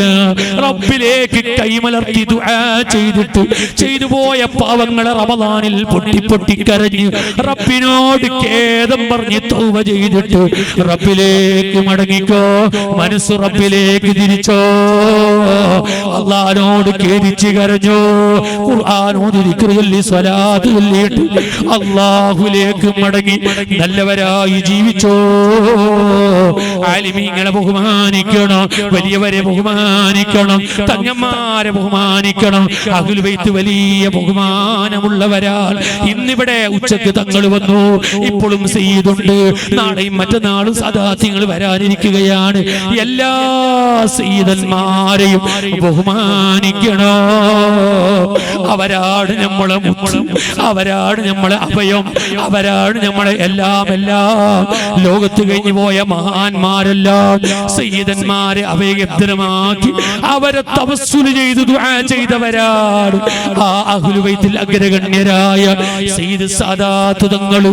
A: റബ്ബിലേക്ക് കൈമലർത്തി ദുആ ചെയ്തിട്ട് ചെയ്തു പോയ പാവങ്ങളെ റമളാനിൽ പൊട്ടി പൊട്ടി കരഞ്ഞ് റബ്ബിനോട് ഖേദം പറഞ്ഞ് തൗബ ചെയ്തിട്ട് റബ്ബിലേക്ക് മടങ്ങിക്കോ. മനസ്സ് റബ്ബിലേക്ക് തിരിച്ചോ. അല്ലാഹുവോട് ഖേദിച്ച് കരഞ്ഞോ. ഖുർആൻ ഓതി ദിക്ർ ചൊല്ലി സ്വലാത്ത് ചൊല്ലിയിട്ട് അല്ലാഹുവിലേക്ക് മടങ്ങി നല്ലവരായി ജീവിച്ചോ. ആലിമീങ്ങളെ ബഹുമാനിക്കണം, വലിയവരെ ബഹുമാനിക്കണം, തങ്ങന്മാരെ ബഹുമാനിക്കണം. അഹ്ലുൽ ബൈത്ത് വലിയ ബഹുമാനമുള്ളവരാൽ. ഇന്നിവിടെ ഉച്ചക്ക് തങ്ങൾ വന്നു, ഇപ്പോഴും സയ്യിദുണ്ട്, നാളെയും മറ്റന്നാളും സദാത്യങ്ങൾ വരാനിരിക്കുകയാണ്. എല്ലാ സയ്യിദന്മാരെയും ബഹുമാനിക്കണോ. അവരാണ് നമ്മളെ മുത്ത്, അവരാണ് നമ്മളെ അഭയം, അവരാണ് നമ്മളെ എല്ലാം. ലോകത്ത് കഴിഞ്ഞു പോയ മഹാന്മാരെല്ലാം സയ്യിദന്മാരെ അഭയഗ്രമാക്കി അവരെ തവസ്സുൽ ചെയ്ത് ദുആ ചെയ്തവരാണ്. ആ അഹ്ലുൽ ബൈത്തിൽ അഗ്രഗണ്യരായ സയ്യിദ് സാദാത്ത് തങ്ങൾ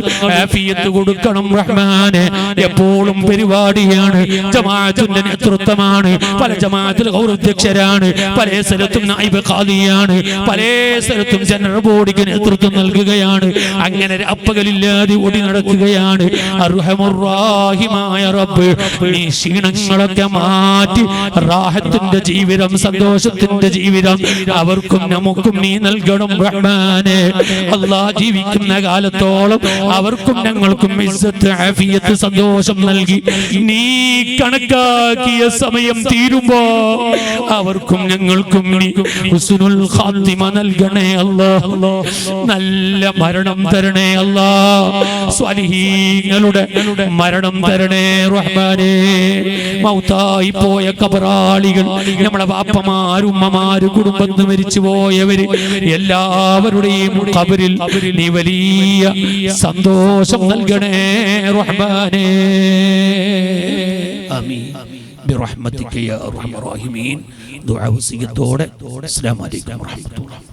A: ആഫിയത്ത് കൊടുക്കണം റഹ്മാനെ. എപ്പോഴും പരിപാടിയാണ്, ജമാഅത്തിന്റെ നേതൃത്വമാണ്, പല ജമാഅത്തിൽ ഗൗരവാധ്യക്ഷരാണ്, പല സ്ഥലത്തും നായിബ് ഖാദിയാണ്, പല സ്ഥലത്തും ജനറൽ ബോഡിക്ക് നേതൃത്വം നൽകുകയാണ്. അങ്ങനെ അപ്പകലില്ലാതെ ഓടി നടക്കുകയാണ്. അർഹമുർ റഹീമായ റബ്ബ്, നീ ക്ഷീണങ്ങളൊക്കെ മാറ്റി റാഹത്തിന്റെ ജീവിതം, സന്തോഷത്തിന്റെ ജീവിതം അവർക്കും നമുക്കും നീ നൽകണം റഹ്മാനെ. അല്ലാഹ് ജീവിക്കുന്ന കാലത്തോളം അവർക്കും ഞങ്ങൾക്കും ഇസ്സത്ത്, ആഫിയത്ത്, സന്തോഷം നൽകി നീ കണക്കാക്കിയ സമയം തീരുമ്പോ അവർക്കും ഞങ്ങൾക്കും നീ ഹുസ്നുൽ ഖാത്തിമ നൽകണേ അല്ലാഹ്. നല്ല മരണം തരണേ അല്ലാഹ്. സ്വാലിഹീങ്ങളുടെ മരണം തരണേ റഹ്മാനേ. മൗതായി പോയ ഖബറാളികൾ, നമ്മുടെ ബാപ്പമാര്, ഉമ്മമാര്, കുടുംബത്തിൽ മരിച്ചു പോയവര് എല്ലാവരുടെയും ഖബറിൽ നീ വലിയ സന്തോഷം നൽകണേ റഹ്മാനേ. ആമീൻ ബിറഹ്മതിക യാ അർഹമർ റഹീമീൻ. ദുആ വസിയത്തോടെ അസ്സലാമു അലൈക്കും വറഹ്മത്തുള്ളാഹി.